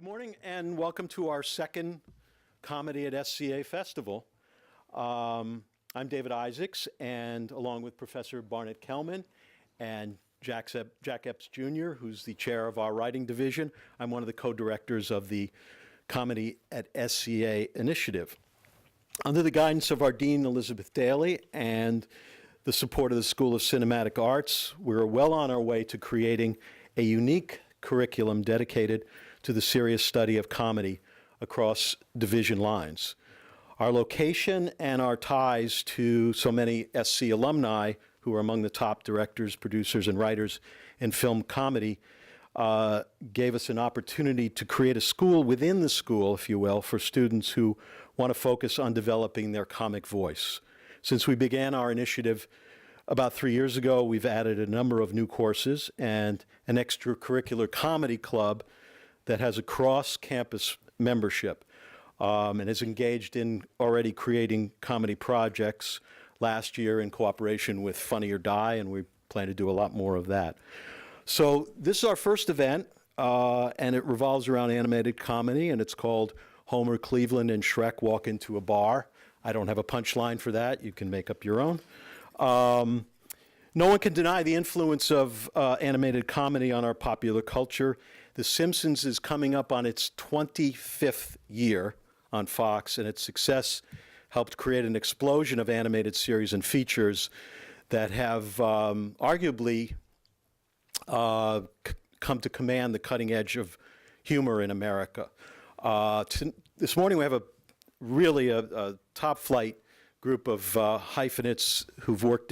Good morning and welcome to our second Comedy at SCA Festival. I'm David Isaacs, and along with Professor Barnett Kelman and Jack Epps Jr., who's the chair of our writing division, I'm one of the co-directors of the Comedy at SCA initiative. Under the guidance of our Dean, Elizabeth Daly, and the support of the School of Cinematic Arts, we're well on our way to creating a unique curriculum dedicated to the serious study of comedy across division lines. Our location and our ties to so many SC alumni who are among the top directors, producers, and writers in film comedy gave us an opportunity to create a school within the school, if you will, for students who want to focus on developing their comic voice. Since we began our initiative about 3 years ago, we've added a number of new courses and an extracurricular comedy club that has a cross-campus membership and is engaged in already creating comedy projects last year in cooperation with Funny or Die, and we plan to do a lot more of that. So this is our first event, and it revolves around animated comedy, and it's called Homer, Cleveland, and Shrek Walk Into a Bar. I don't have a punchline for that. You can make up your own. No one can deny the influence of animated comedy on our popular culture. The Simpsons is coming up on its 25th year on Fox, and its success helped create an explosion of animated series and features that have arguably come to command the cutting edge of humor in America. This morning we have a top flight group of hyphenates who work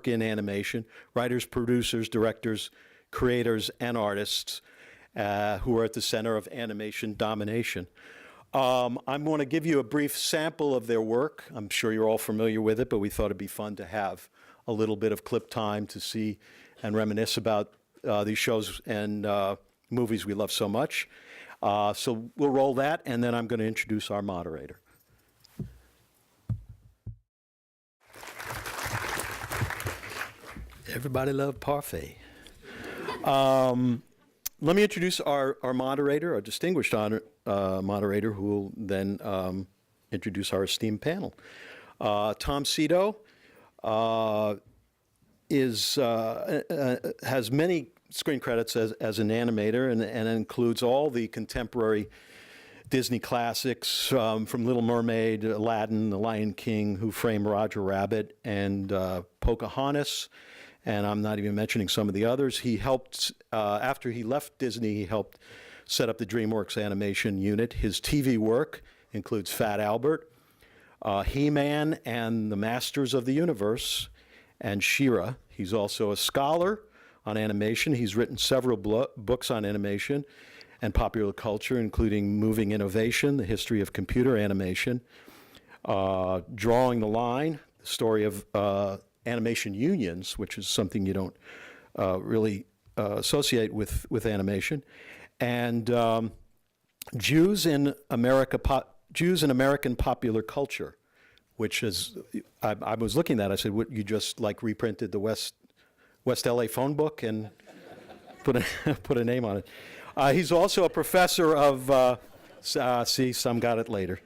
in animation, writers, producers, directors, creators, and artists who are at the center of animation domination. I'm going to give you a brief sample of their work. I'm sure you're all familiar with it, but we thought it'd be fun to have a little bit of clip time to see and reminisce about these shows and movies we love so much. So we'll roll that, and then I'm going to introduce our moderator. Everybody love parfait. Let me introduce our moderator, our distinguished moderator, who will then introduce our esteemed panel. Tom Cito has many screen credits as an animator and includes all the contemporary Disney classics from Little Mermaid, Aladdin, The Lion King, Who Framed Roger Rabbit, and Pocahontas. And I'm not even mentioning some of the others. He helped, after he left Disney, he helped set up the DreamWorks animation unit. His TV work includes Fat Albert, He-Man and the Masters of the Universe, and She-Ra. He's also a scholar on animation. He's written several books on animation and popular culture, including Moving Innovation, The History of Computer Animation, Drawing the Line, the story of animation unions, which is something you don't really associate with animation, and Jews in American popular culture, which is, I was looking at that, I said, what, you just like reprinted the West LA phone book and put a name on it. He's also a professor of, see, some got it later.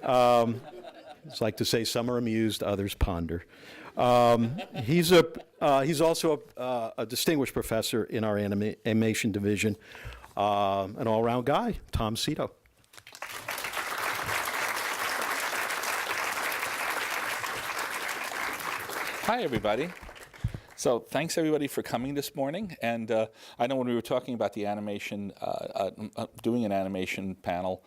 It's like to say some are amused, others ponder. He's also a distinguished professor in our animation division, an all-around guy, Tom Cito. Hi, everybody. So thanks, everybody, for coming this morning. And I know when we were talking about the animation, doing an animation panel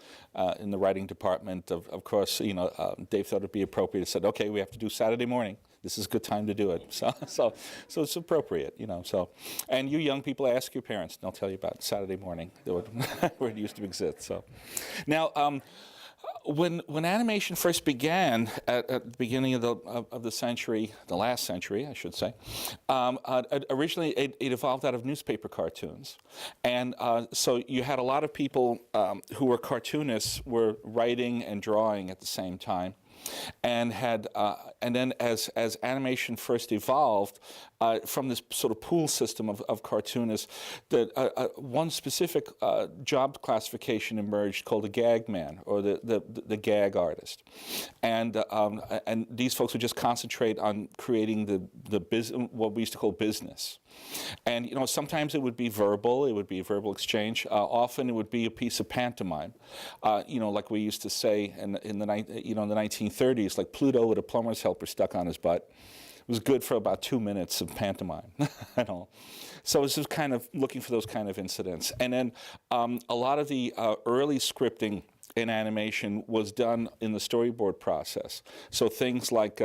in the writing department, of course, Dave thought it'd be appropriate. Said, okay, we have to do Saturday morning. This is a good time to do it. So it's appropriate, So, and you young people, ask your parents. They'll tell you about Saturday morning, where it used to exist. So, now. When animation first began at the beginning of the century, the last century, I should say, originally it evolved out of newspaper cartoons. And so you had a lot of people who were cartoonists were writing and drawing at the same time. and and then as animation first evolved from this sort of pool system of cartoonists, that one specific job classification emerged called a gag man, or the gag artist, and these folks would just concentrate on creating what we used to call business. And sometimes it would be verbal. It would be a verbal exchange. Often it would be a piece of pantomime. Like we used to say in the 1930s, like Pluto with a plumber's helper stuck on his butt. It was good for about 2 minutes of pantomime. So it was just kind of looking for those kind of incidents. And then a lot of the early scripting in animation was done in the storyboard process. So things like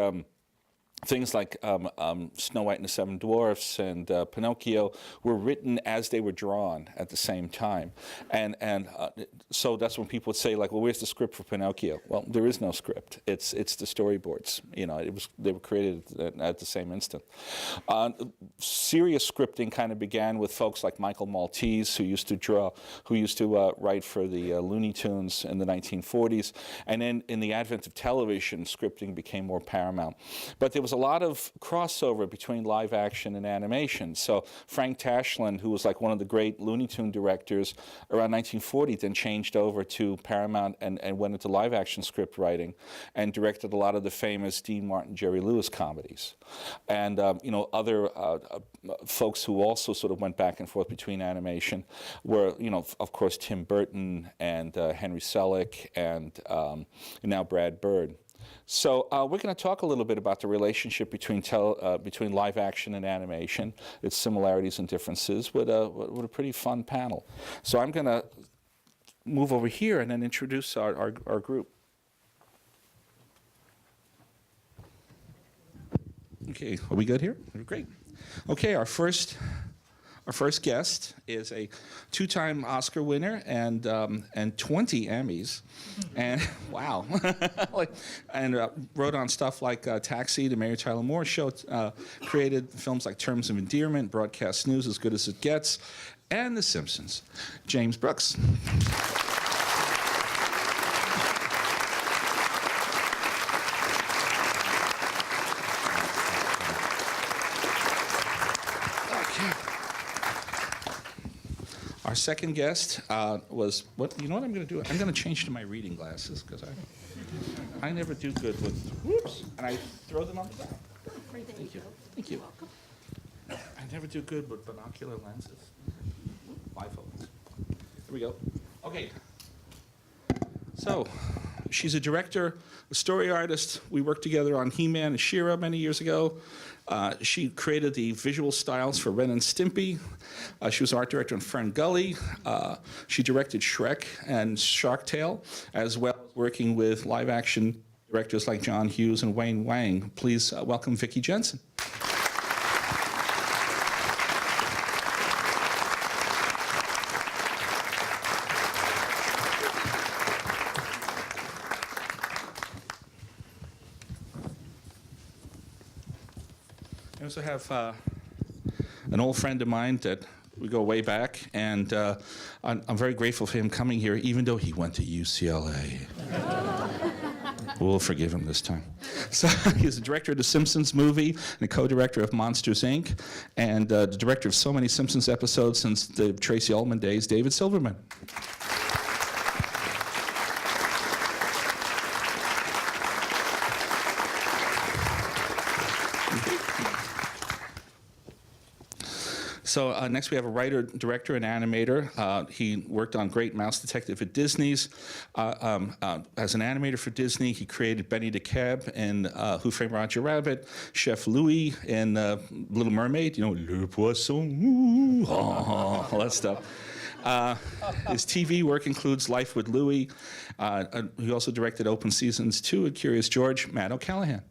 Snow White and the Seven Dwarfs and Pinocchio were written as they were drawn at the same time, and so that's when people would say, like, well, where's the script for Pinocchio? Well, there is no script. It's the storyboards. They were created at the same instant. Serious scripting kind of began with folks like Michael Maltese, who used to write for the Looney Tunes in the 1940s, and then in the advent of television, scripting became more paramount. But there was a lot of crossover between live action and animation. So Frank Tashlin, who was like one of the great Looney Tune directors around 1940, then changed over to Paramount and went into live action script writing and directed a lot of the famous Dean Martin, Jerry Lewis comedies. And other folks who also sort of went back and forth between animation were, of course, Tim Burton and Henry Selick and now Brad Bird. So we're going to talk a little bit about the relationship between live action and animation, its similarities and differences, with a pretty fun panel. So I'm going to move over here and then introduce our group. Okay, are we good here? Great. Okay, our first guest is a two-time Oscar winner and 20 Emmys, and wow, and wrote on stuff like Taxi, the Mary Tyler Moore Show, created films like Terms of Endearment, Broadcast News, As Good as It Gets, and The Simpsons. James Brooks. Our second guest was, you know what I'm going to do? I'm going to change to my reading glasses, because I never do good with, whoops, and I throw them on the ground. Thank you. Thank you. I never do good with binocular lenses. Bifocals. Here we go. Okay. So, she's a director, a story artist. We worked together on He-Man and She-Ra many years ago. She created the visual styles for Ren and Stimpy. She was art director on Fern Gully. She directed Shrek and Shark Tale, as well as working with live action directors like John Hughes and Wayne Wang. Please welcome Vicki Jensen. I also have an old friend of mine that we go way back, and I'm very grateful for him coming here, even though he went to UCLA. We'll forgive him this time. So he's the director of the Simpsons movie and a co-director of Monsters, Inc., and the director of so many Simpsons episodes since the Tracy Ullman days, David Silverman. So next we have a writer, director, and animator. He worked on Great Mouse Detective at Disney's. As an animator for Disney, he created Benny the Cab in Who Framed Roger Rabbit, Chef Louis in Little Mermaid, Le Poisson, all that stuff. His TV work includes Life with Louie. He also directed Open Seasons 2 at Curious George, Matt O'Callahan.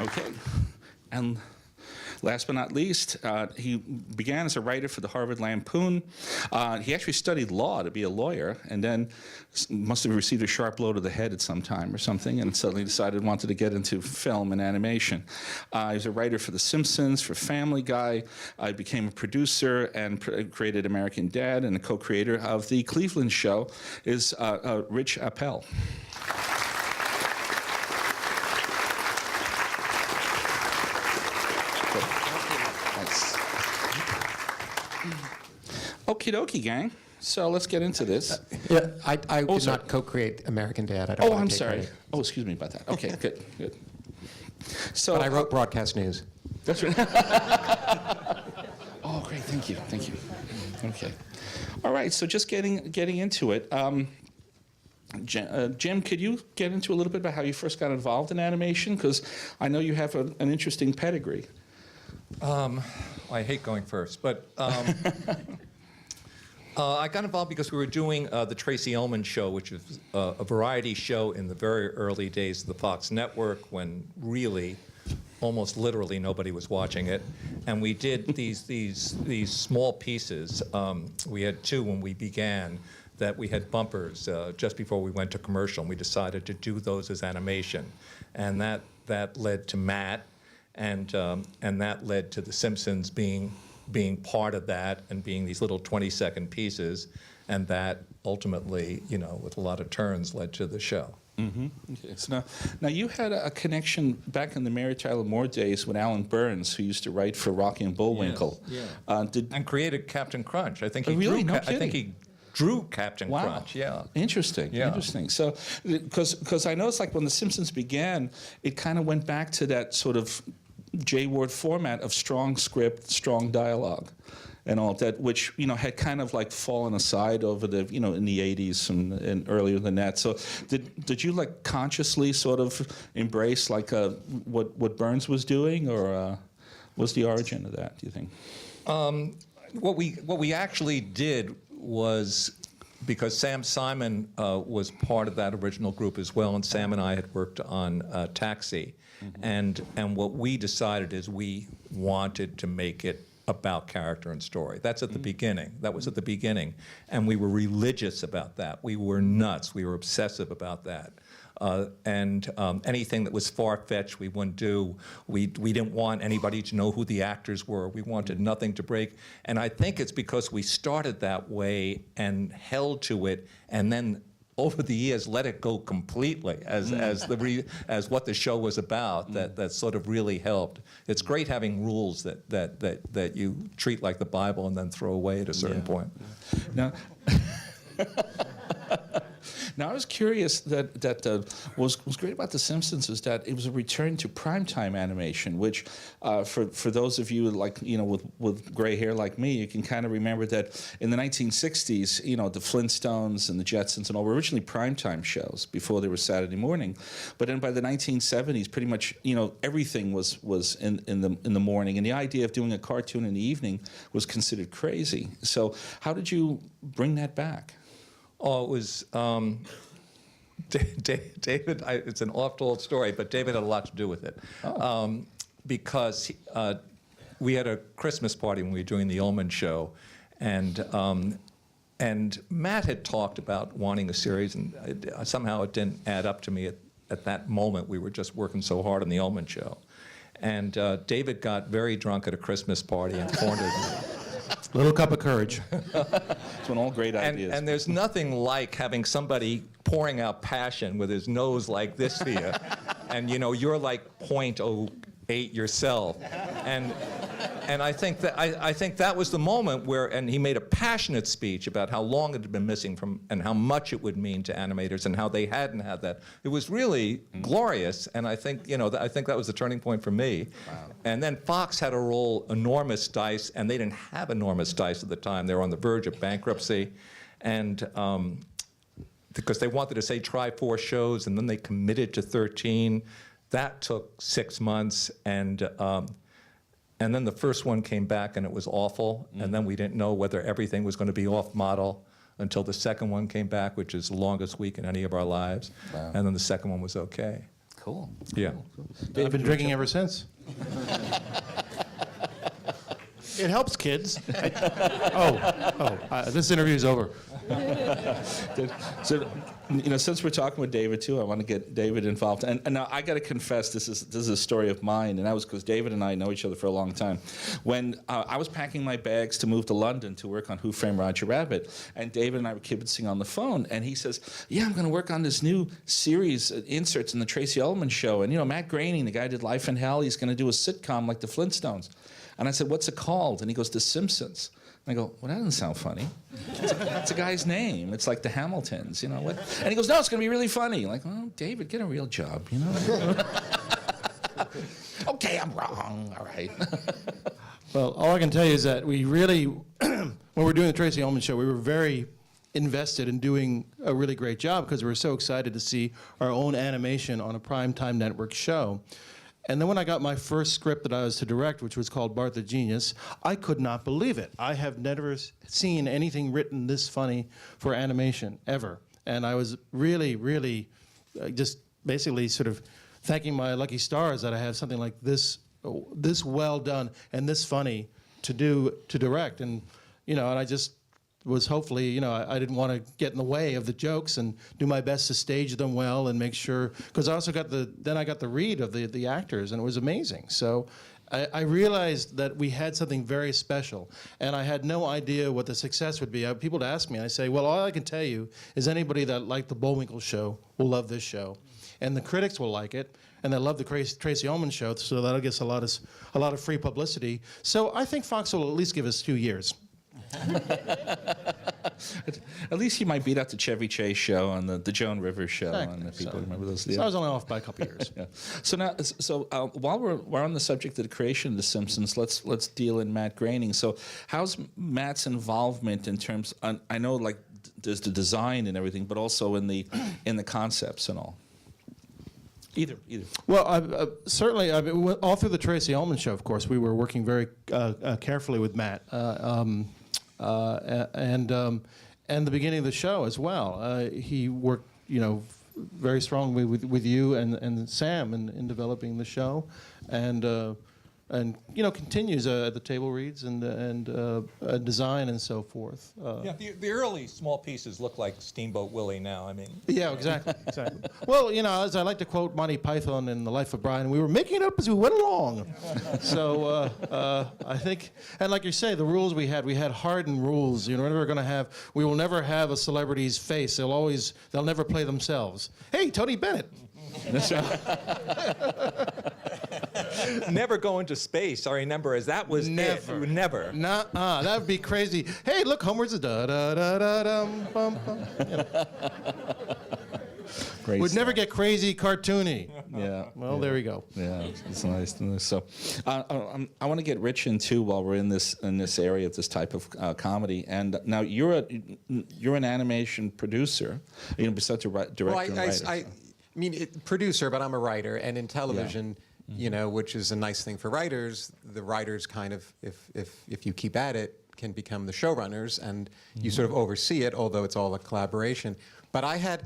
Okay, and last but not least, he began as a writer for the Harvard Lampoon. He actually studied law to be a lawyer, and then must have received a sharp blow to the head at some time or something, and suddenly decided wanted to get into film and animation. He was a writer for The Simpsons, for Family Guy. He became a producer and created American Dad, and a co-creator of The Cleveland Show is Rich Appel. Okie dokie, gang. So let's get into this. Yeah, I did not co-create American Dad. I don't Oh, wanna I'm take sorry. credit. Oh, excuse me about that. Okay, good, good. So But I wrote broadcast news. That's right. Oh, great. Thank you. Thank you. Okay. All right. So just getting into it. Jim, could you get into a little bit about how you first got involved in animation? Because I know you have an interesting pedigree. I hate going first, but I got involved because we were doing the Tracy Ullman Show, which was a variety show in the very early days of the Fox network, when really, almost literally, nobody was watching it. And we did these small pieces. We had two when we began, that we had bumpers just before we went to commercial, and we decided to do those as animation. And that led to Matt, and that led to The Simpsons being part of that and being these little 20-second pieces, and that ultimately, you know, with a lot of turns, led to the show. Mm-hmm. Okay. So now you had a connection back in the Mary Tyler Moore days with Alan Burns, who used to write for Rocky and Bullwinkle. Yes, yeah. And created Captain Crunch. I think he really? drew. No I think he drew Captain Wow. Crunch. Yeah. Interesting. Yeah. Interesting. So, because I noticed, like when The Simpsons began, it kind of went back to that sort of J. Ward format of strong script, strong dialogue, and all of that, which, you know, had kind of like fallen aside over the, you know, in the 80s and earlier than that. So did you like consciously sort of embrace like what Burns was doing, or was the origin of that, do you think? What we actually did was, because Sam Simon was part of that original group as well, and Sam and I had worked on Taxi. Mm-hmm. And what we decided is we wanted to make it about character and story. That's at the beginning. That was at the beginning. And we were religious about that. We were nuts. We were obsessive about that. Anything that was far-fetched we wouldn't do. We didn't want anybody to know who the actors were. We wanted nothing to break. And I think it's because we started that way and held to it, and then over the years let it go completely as what the show was about. That sort of really helped. It's great having rules that you treat like the Bible and then throw away at a certain point. Now, now I was curious that was great about The Simpsons is that it was a return to primetime animation, which for those of you like, you know, with gray hair like me, you can kind of remember that in the 1960s, you know, the Flintstones and the Jetsons and all were originally primetime shows before they were Saturday morning, but then by the 1970s, pretty much, you know, everything was in the morning, and the idea of doing a cartoon in the evening was considered crazy. So how did you bring that back? Oh, it was David. It's an oft-told story, but David had a lot to do with it. Oh. Because we had a Christmas party when we were doing the Ullman Show, and Matt had talked about wanting a series, and somehow it didn't add up to me at that moment. We were just working so hard on the Ullman Show, and David got very drunk at a Christmas party and cornered me. Little cup of courage. It's when all great ideas. And there's nothing like having somebody pouring out passion with his nose like this to you, and you know you're like 0.08 yourself, and I think that was the moment where, and he made a passionate speech about how long it had been missing from, and how much it would mean to animators, and how they hadn't had that. It was really glorious, and I think, you know, I think that was the turning point for me. Wow. And then Fox had to roll enormous dice, and they didn't have enormous dice at the time. They were on the verge of bankruptcy, and because they wanted to say try 4 shows, and then they committed to 13. That took 6 months, and then the first one came back and it was awful, and then we didn't know whether everything was going to be off model until the second one came back, which is the longest week in any of our lives. Wow. And then the second one was okay. Cool. Yeah. I've been drinking ever since. It helps kids. This interview is over. So, since we're talking with David too, I want to get David involved. And now I got to confess, this is a story of mine, and that was because David and I know each other for a long time. When I was packing my bags to move to London to work on Who Framed Roger Rabbit, and David and I were kibitzing on the phone, and he says, "Yeah, I'm going to work on this new series, inserts in the Tracy Ullman show, and Matt Groening, the guy who did Life in Hell, he's going to do a sitcom like the Flintstones." And I said, "What's it called?" And he goes, "The Simpsons." And I go, "Well, that doesn't sound funny. It's a guy's name. It's like the Hamiltons, what?" And he goes, "No, it's going to be really funny." I'm like, "Well, David, get a real job, Okay, I'm wrong. All right. Well, all I can tell you is that we really, when we were doing the Tracy Ullman show, we were very invested in doing a really great job because we were so excited to see our own animation on a primetime network show. And then when I got my first script that I was to direct, which was called Bart the Genius, I could not believe it. I have never seen anything written this funny for animation, ever. And I was really, really just basically sort of thanking my lucky stars that I have something like this well done and this funny to direct. And, and I just was hopefully, I didn't want to get in the way of the jokes and do my best to stage them well and make sure, because I also got the read of the actors, and it was amazing. So I realized that we had something very special, and I had no idea what the success would be. People would ask me, and I say, well, all I can tell you is anybody that liked the Bullwinkle show will love this show, and the critics will like it, and they love the Tracy Ullman show, so that'll get a lot of free publicity. So I think Fox will at least give us 2 years. At least you might beat out the Chevy Chase show and the Joan Rivers show. Exactly. And if people remember those. So I was only off by a couple years. Yeah. So now, while we're on the subject of the creation of The Simpsons, let's deal in Matt Groening. So how's Matt's involvement in terms? I know like there's the design and everything, but also in the concepts and all. Either. Well, certainly, all through the Tracy Ullman show, of course, we were working very carefully with Matt, and the beginning of the show as well. He worked, very strongly with you and Sam in developing the show, and continues at the table reads and design and so forth. Yeah, the early small pieces look like Steamboat Willie now. I mean. Yeah, exactly. Well, as I like to quote Monty Python in The Life of Brian, we were making it up as we went along. So I think, and like you say, the rules we had hardened rules. We will never have a celebrity's face. They'll never play themselves. Hey, Tony Bennett. That's right. Never go into space. I remember as that was Never. Never. Nuh-uh, that would be crazy. Hey, look, Homer's a da-da-da-da-dum, bum, bum. Great. Would never get crazy cartoony. Yeah. Well, there we go. Yeah, it's nice. So, I want to get Rich in too while we're in this area of this type of comedy. And now you're an animation producer, besides a director and writer. Producer, but I'm a writer, and in television, which is a nice thing for writers. The writers kind of, if you keep at it, can become the showrunners, and you sort of oversee it, although it's all a collaboration. But I've had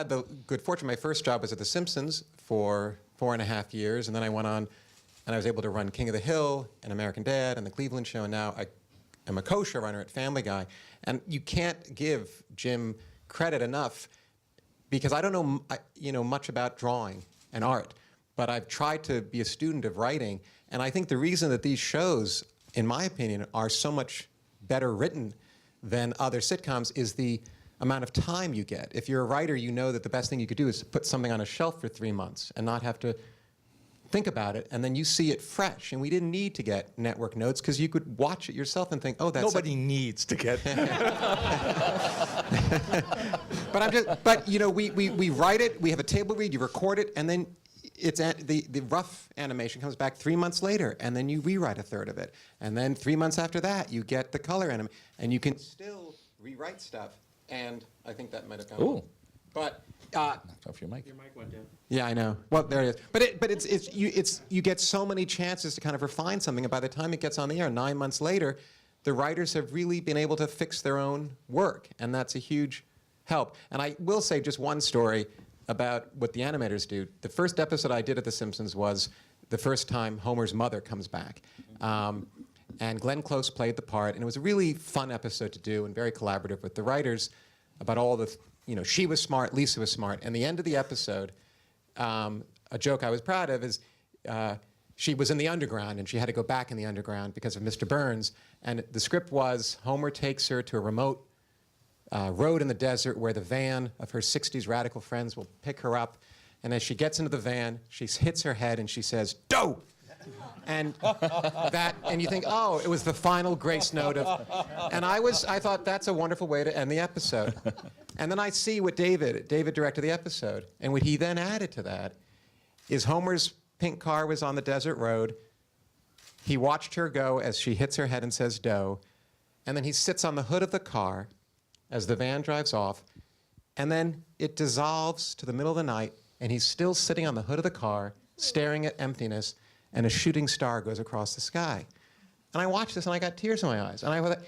the good fortune. My first job was at The Simpsons for 4.5 years, and then I went on, and I was able to run King of the Hill and American Dad and The Cleveland Show, and now I am a co-showrunner at Family Guy. And you can't give Jim credit enough, because I don't know, much about drawing and art, but I've tried to be a student of writing, and I think the reason that these shows, in my opinion, are so much better written than other sitcoms is the amount of time you get. If you're a writer, you know that the best thing you could do is put something on a shelf for 3 months and not have to think about it, and then you see it fresh. And we didn't need to get network notes because you could watch it yourself and think, oh, that's Nobody needs to get. But we write it, we have a table read, you record it, and then the rough animation comes back 3 months later, and then you rewrite a third of it, and then 3 months after that you get the color animation, and you can still rewrite stuff. And I think that might have gone. Ooh. But Knocked off your mic. Your mic went down. yeah, I know. Well, there it is. But you get so many chances to kind of refine something, and by the time it gets on the air 9 months later, the writers have really been able to fix their own work, and that's a huge help. And I will say just one story about what the animators do. The first episode I did at The Simpsons was the first time Homer's mother comes back. And Glenn Close played the part, and it was a really fun episode to do and very collaborative with the writers about all the, she was smart, Lisa was smart. And the end of the episode, a joke I was proud of is she was in the underground and she had to go back in the underground because of Mr. Burns. And the script was Homer takes her to a remote road in the desert where the van of her 60s radical friends will pick her up. And as she gets into the van, she hits her head and she says, "Doe!" And and you think, oh, it was the final grace note of, and I thought that's a wonderful way to end the episode. And then I see what David directed the episode, and what he then added to that is Homer's pink car was on the desert road. He watched her go as she hits her head and says, "Doe," and then he sits on the hood of the car as the van drives off, and then it dissolves to the middle of the night, and he's still sitting on the hood of the car, staring at emptiness, and a shooting star goes across the sky. And I watched this, and I got tears in my eyes. And I thought,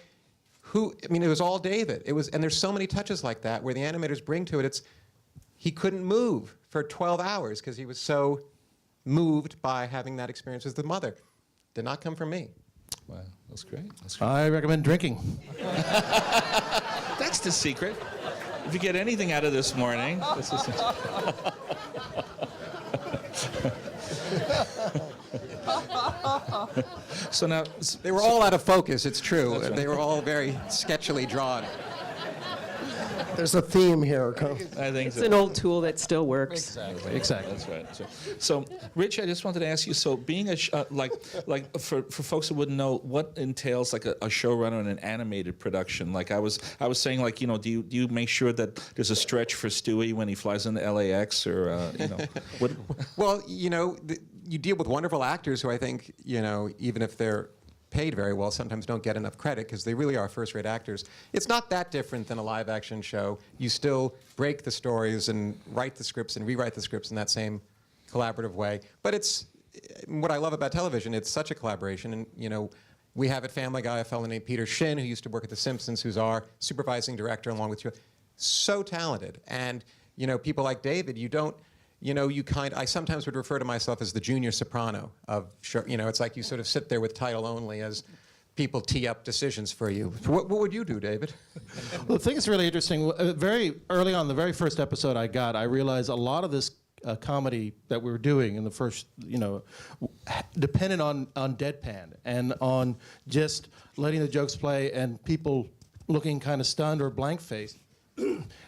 it was all David. And there's so many touches like that where the animators bring to it, he couldn't move for 12 hours because he was so moved by having that experience with the mother. Did not come from me. Wow, that's great. That's great. I recommend drinking. That's the secret. If you get anything out of this morning, this is So now They were all out of focus, it's true. Right. They were all very sketchily drawn. There's a theme here. I think It's an old tool that still works. Exactly. That's right. So, Rich, I just wanted to ask you. So, being for folks who wouldn't know, what entails like a showrunner in an animated production? Like I was saying, like do you make sure that there's a stretch for Stewie when he flies into LAX, or what? Well, you deal with wonderful actors who I think, even if they're paid very well, sometimes don't get enough credit because they really are first-rate actors. It's not that different than a live-action show. You still break the stories and write the scripts and rewrite the scripts in that same collaborative way. But it's what I love about television. It's such a collaboration, and we have at Family Guy a fellow named Peter Shin who used to work at The Simpsons, who's our supervising director along with you. So talented, and people like David. I sometimes would refer to myself as the junior soprano of show. It's like you sort of sit there with title only as people tee up decisions for you. What would you do, David? Well, the thing that's really interesting, very early on, the very first episode I realized a lot of this comedy that we were doing in the first, depended on deadpan and on just letting the jokes play and people looking kind of stunned or blank-faced.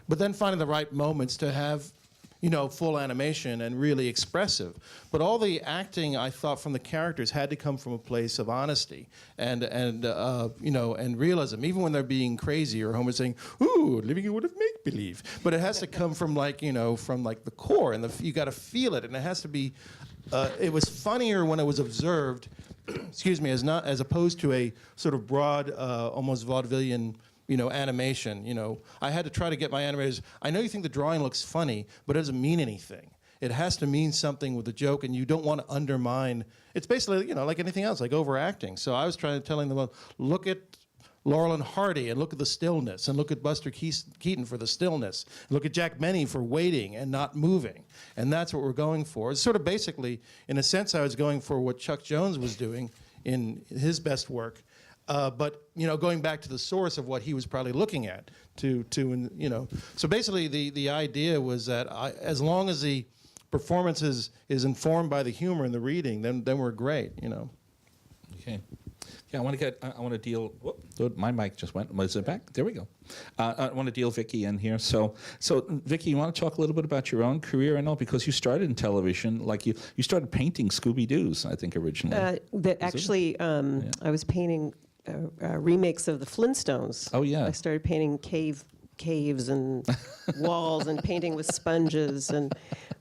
But then finding the right moments to have full animation and really expressive. But all the acting, I thought, from the characters had to come from a place of honesty and realism, even when they're being crazy or Homer saying, "Ooh, living in a world of make-believe." But it has to come from the core, and you got to feel it, and it has to be. It was funnier when it was observed, excuse me, as opposed to a sort of broad, almost vaudevillian animation. I had to try to get my animators. I know you think the drawing looks funny, but it doesn't mean anything. It has to mean something with the joke, and you don't want to undermine. It's basically, like anything else, like overacting. So I was telling them, well, look at Laurel and Hardy, and look at the stillness, and look at Buster Keaton for the stillness. Look at Jack Benny for waiting and not moving. And that's what we're going for. It's sort of basically, in a sense, I was going for what Chuck Jones was doing in his best work. But going back to the source of what he was probably looking at, So basically, the idea was that as long as the performance is informed by the humor and the reading, then we're great. Okay. Yeah, I want to deal. Whoop, my mic just went. Was it back? There we go. I want to deal Vicky in here. So Vicky, you want to talk a little bit about your own career? I know because you started in television, like you started painting Scooby-Doos, I think originally. I was painting remakes of the Flintstones. Oh, yeah. I started painting caves and walls and painting with sponges, and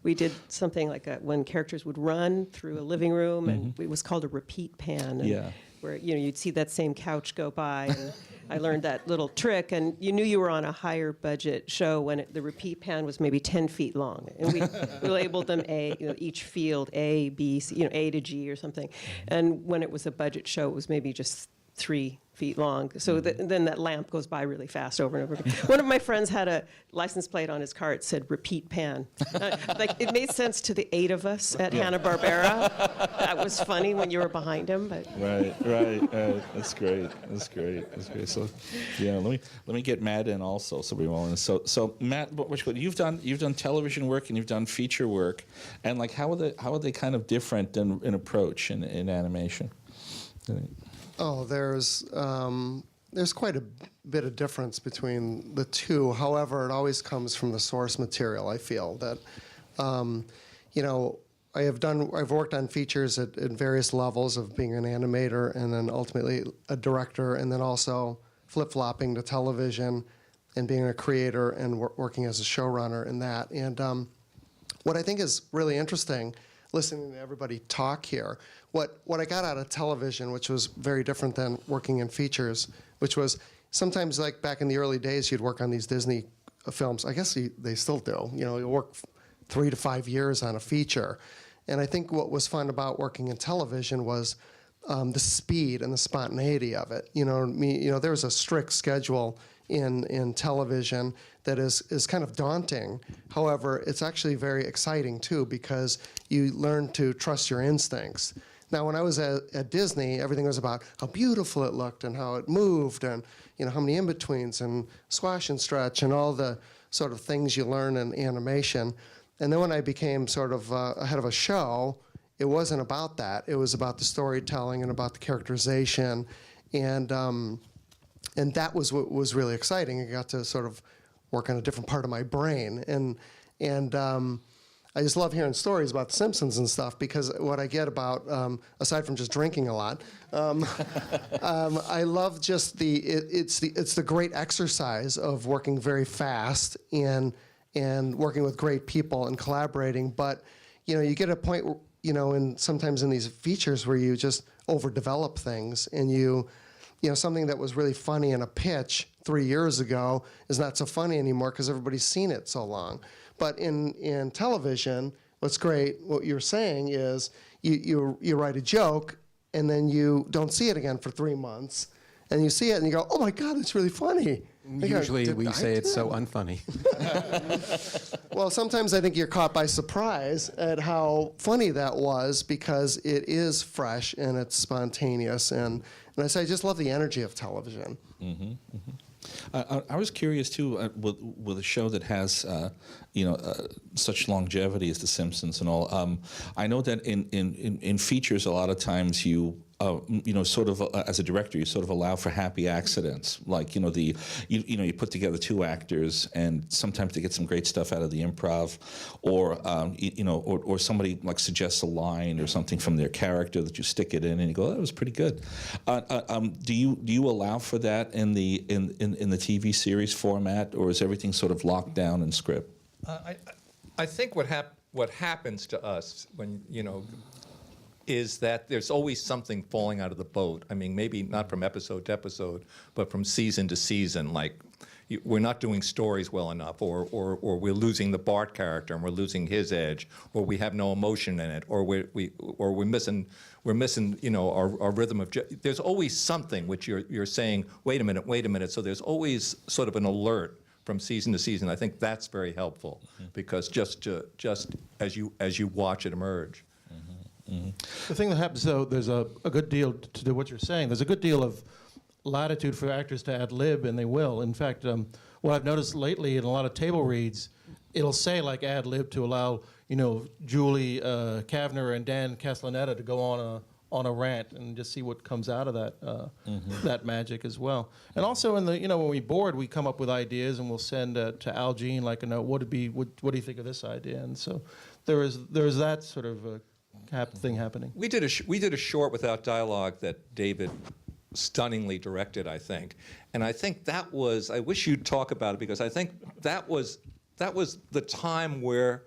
we did something like when characters would run through a living room, and it was called a repeat pan. And where you'd see that same couch go by, and I learned that little trick, and you knew you were on a higher budget show when the repeat pan was maybe 10 feet long, and we labeled them each field A, B, C, A to G or something, and when it was a budget show, it was maybe just 3 feet long. So then that lamp goes by really fast over and over again. One of my friends had a license plate on his car. It said "Repeat Pan." It made sense to the 8 of us at Hanna-Barbera. was funny when you were behind him, but Right. That's great. So, yeah, let me get Matt in also. So we will. So Matt, you've done television work and you've done feature work, and like how are they kind of different in approach in animation? Oh, there's quite a bit of difference between the two. However, it always comes from the source material. I feel that, you know, I've worked on features at various levels of being an animator and then ultimately a director, and then also flip-flopping to television and being a creator and working as a showrunner in that. And what I think is really interesting, listening to everybody talk here, what I got out of television, which was very different than working in features, which was sometimes like back in the early days, you'd work on these Disney films. I guess they still do. You know, you work 3 to 5 years on a feature. And I think what was fun about working in television was the speed and the spontaneity of it. You know, there's a strict schedule in television that is kind of daunting. However, it's actually very exciting too, because you learn to trust your instincts. Now, when I was at Disney, everything was about how beautiful it looked and how it moved and, you know, how many in-betweens and squash and stretch and all the sort of things you learn in animation. And then when I became sort of head of a show, it wasn't about that. It was about the storytelling and about the characterization. And that was what was really exciting. I got to sort of work on a different part of my brain. And I just love hearing stories about The Simpsons and stuff, because what I get about, aside from just drinking a lot, I love just it's the great exercise of working very fast and working with great people and collaborating. But, you know, you get a point, you know, sometimes in these features where you just overdevelop things, and you know, something that was really funny in a pitch 3 years ago is not so funny anymore because everybody's seen it so long. But in television, what's great, what you're saying is you write a joke and then you don't see it again for 3 months, and you see it and you go, oh my God, it's really funny. Usually we say it's so unfunny. Well, sometimes I think you're caught by surprise at how funny that was, because it is fresh and it's spontaneous. And I say I just love the energy of television. I was curious too, with a show that has, such longevity as The Simpsons and all. I know that in features, a lot of times you, sort of as a director, you sort of allow for happy accidents. Like, you put together 2 actors, and sometimes they get some great stuff out of the improv, or somebody like suggests a line or something from their character that you stick it in, and you go, oh, that was pretty good. Do you allow for that in the TV series format, or is everything sort of locked down in script? I think what happens to us when, is that there's always something falling out of the boat. I mean, maybe not from episode to episode, but from season to season. Like, we're not doing stories well enough, or we're losing the Bart character and we're losing his edge, or we have no emotion in it, or we're missing our rhythm of. There's always something which you're saying, wait a minute. So there's always sort of an alert from season to season. I think that's very helpful, because just as you watch it emerge. The thing that happens, though, there's a good deal to do what you're saying. There's a good deal of latitude for actors to ad lib, and they will. In fact, what I've noticed lately in a lot of table reads, it'll say like ad lib to allow, Julie Kavner and Dan Castellaneta to go on a rant and just see what comes out of that that magic as well. And also in the when we board, we come up with ideas and we'll send to Al Jean like a note. What do you think of this idea? And so there's that sort of thing happening. We did a short without dialogue that David stunningly directed, I think, and I think that was. I wish you'd talk about it, because I think that was the time where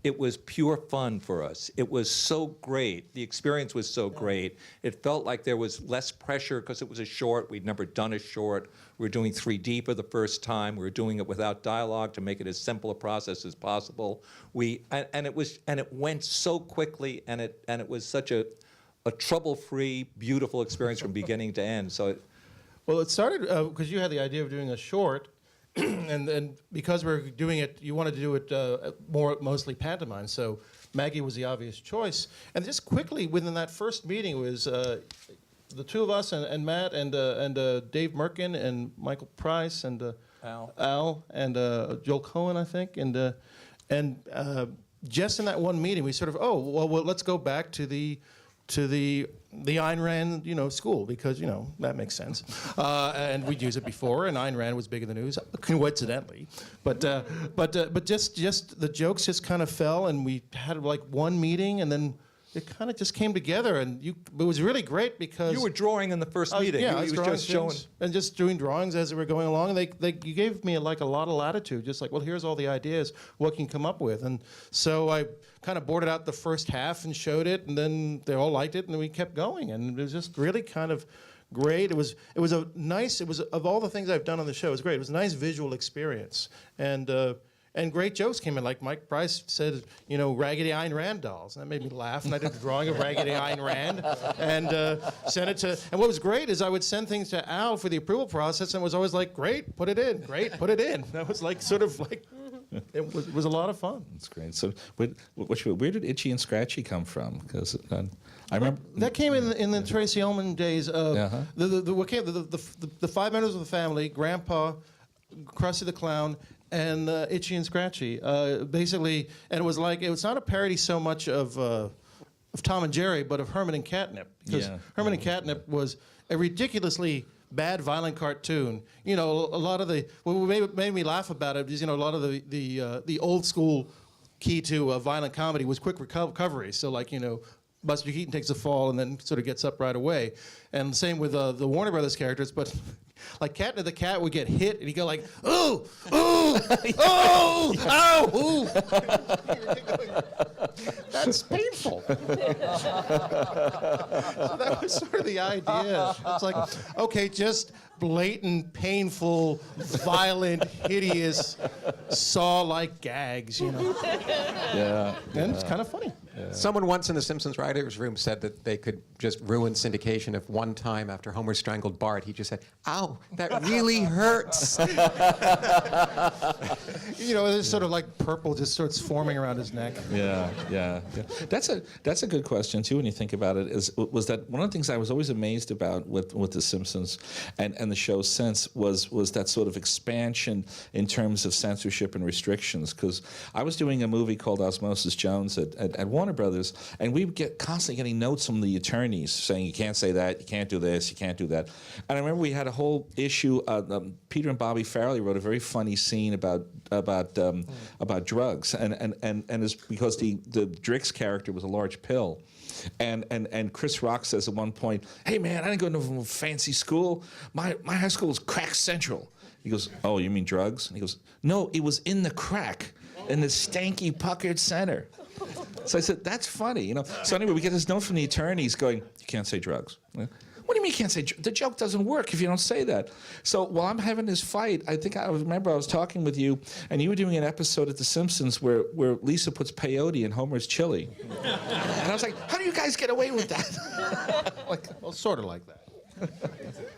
it was pure fun for us. It was so great. The experience was so great. It felt like there was less pressure because it was a short. We'd never done a short. We were doing 3D for the first time. We were doing it without dialogue to make it as simple a process as possible. And it went so quickly, and it was such a trouble-free, beautiful experience from beginning to end. So, well, it started because you had the idea of doing a short. And because we're doing it, you wanted to do it mostly pantomime. So Maggie was the obvious choice. And just quickly, within that first meeting, it was the two of us and Matt and Dave Merkin and Michael Price and Al and Joel Cohen, I think, and just in that one meeting, we sort of, well, let's go back to the Ayn Rand, school, because, that makes sense. And we'd used it before, and Ayn Rand was big in the news, coincidentally. But just the jokes just kind of fell, and we had like one meeting, and then it kind of just came together, and it was really great because You were drawing in the first meeting. Yeah, you I was was drawing just showing. things and just doing drawings as we were going along. And you gave me like a lot of latitude, just like, well, here's all the ideas, what can you come up with? And so I kind of boarded out the first half and showed it, and then they all liked it, and then we kept going, and it was just really kind of great. It was of all the things I've done on the show, it was great. It was a nice visual experience, and great jokes came in. Like Mike Price said, Raggedy Ayn Rand dolls. And that made me laugh. And I did a drawing of Raggedy Ayn Rand and sent it to. And what was great is I would send things to Al for the approval process, and it was always like, great, put it in. Great, put it in. That was like sort of like. It was a lot of fun. That's great. So, where did Itchy and Scratchy come from? Because I remember that came in the Tracy Ullman days. The five members of the family: Grandpa, Krusty the Clown, and Itchy and Scratchy. Basically, and it was not a parody so much of Tom and Jerry, but of Herman and Catnip, because Herman and Catnip was a ridiculously bad, violent cartoon. A lot of what made me laugh about it is, a lot of the old school key to violent comedy was quick recovery. So, Buster Keaton takes a fall and then sort of gets up right away. And same with the Warner Brothers characters, but like Catnip the cat would get hit and he'd go like, ooh, ooh, ooh, ow, ooh. That's painful. So that was sort of the idea. It's like, okay, just blatant, painful, violent, hideous, saw-like gags, Yeah. And it's kind of funny. Someone once in the Simpsons writers' room said that they could just ruin syndication if one time after Homer strangled Bart, he just said, "Ow, that really hurts." It's sort of like purple just starts forming around his neck. Yeah. That's a good question too when you think about it. Was that one of the things I was always amazed about with the Simpsons and the show since was that sort of expansion in terms of censorship and restrictions. Because I was doing a movie called Osmosis Jones at Warner Brothers, and we would constantly getting notes from the attorneys saying you can't say that, you can't do this, you can't do that. And I remember we had a whole issue. Peter and Bobby Farrelly wrote a very funny scene about drugs, and it's because the Drix character was a large pill. And Chris Rock says at one point, "Hey man, I didn't go to no fancy school. My high school was crack central." He goes, "Oh, you mean drugs?" And he goes, "No, it was in the crack, in the stanky puckered center." So I said, "That's funny, So anyway, we get this note from the attorneys going, "You can't say drugs." What do you mean you can't say the joke doesn't work if you don't say that? So while I'm having this fight, I remember I was talking with you, and you were doing an episode at The Simpsons where Lisa puts peyote in Homer's chili. And I was like, how do you guys get away with that? Sort of like that.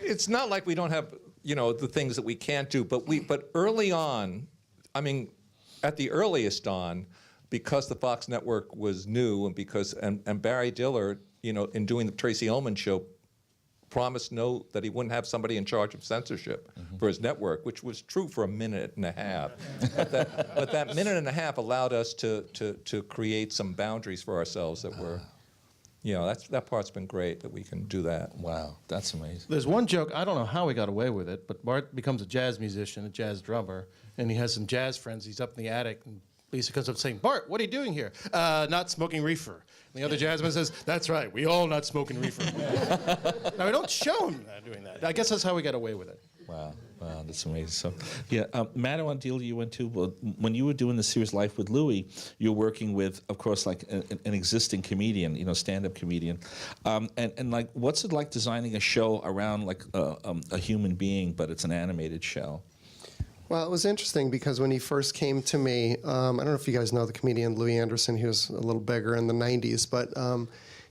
It's not like we don't have, the things that we can't do, but early on, at the earliest on, because the Fox network was new and Barry Diller, in doing the Tracy Ullman show, promised that he wouldn't have somebody in charge of censorship for his network, which was true for a minute and a half. But that minute and a half allowed us to create some boundaries for ourselves that were, that part's been great that we can do that. Wow, that's amazing. There's one joke, I don't know how he got away with it, but Bart becomes a jazz musician, a jazz drummer, and he has some jazz friends. He's up in the attic, and Lisa comes up saying, "Bart, what are you doing here?" "Not smoking reefer." And the other jazzman says, "That's right, we all not smoking reefer." Now, we don't show him doing that. I guess that's how we got away with it. Wow, that's amazing. So, Matt, I want to deal with you too. Well, when you were doing the series Life with Louie, you were working with, of course, like an existing comedian, stand-up comedian, and like, what's it like designing a show around like a human being, but it's an animated show? Well, it was interesting because when he first came to me, I don't know if you guys know the comedian Louis Anderson. He was a little bigger in the 90s, but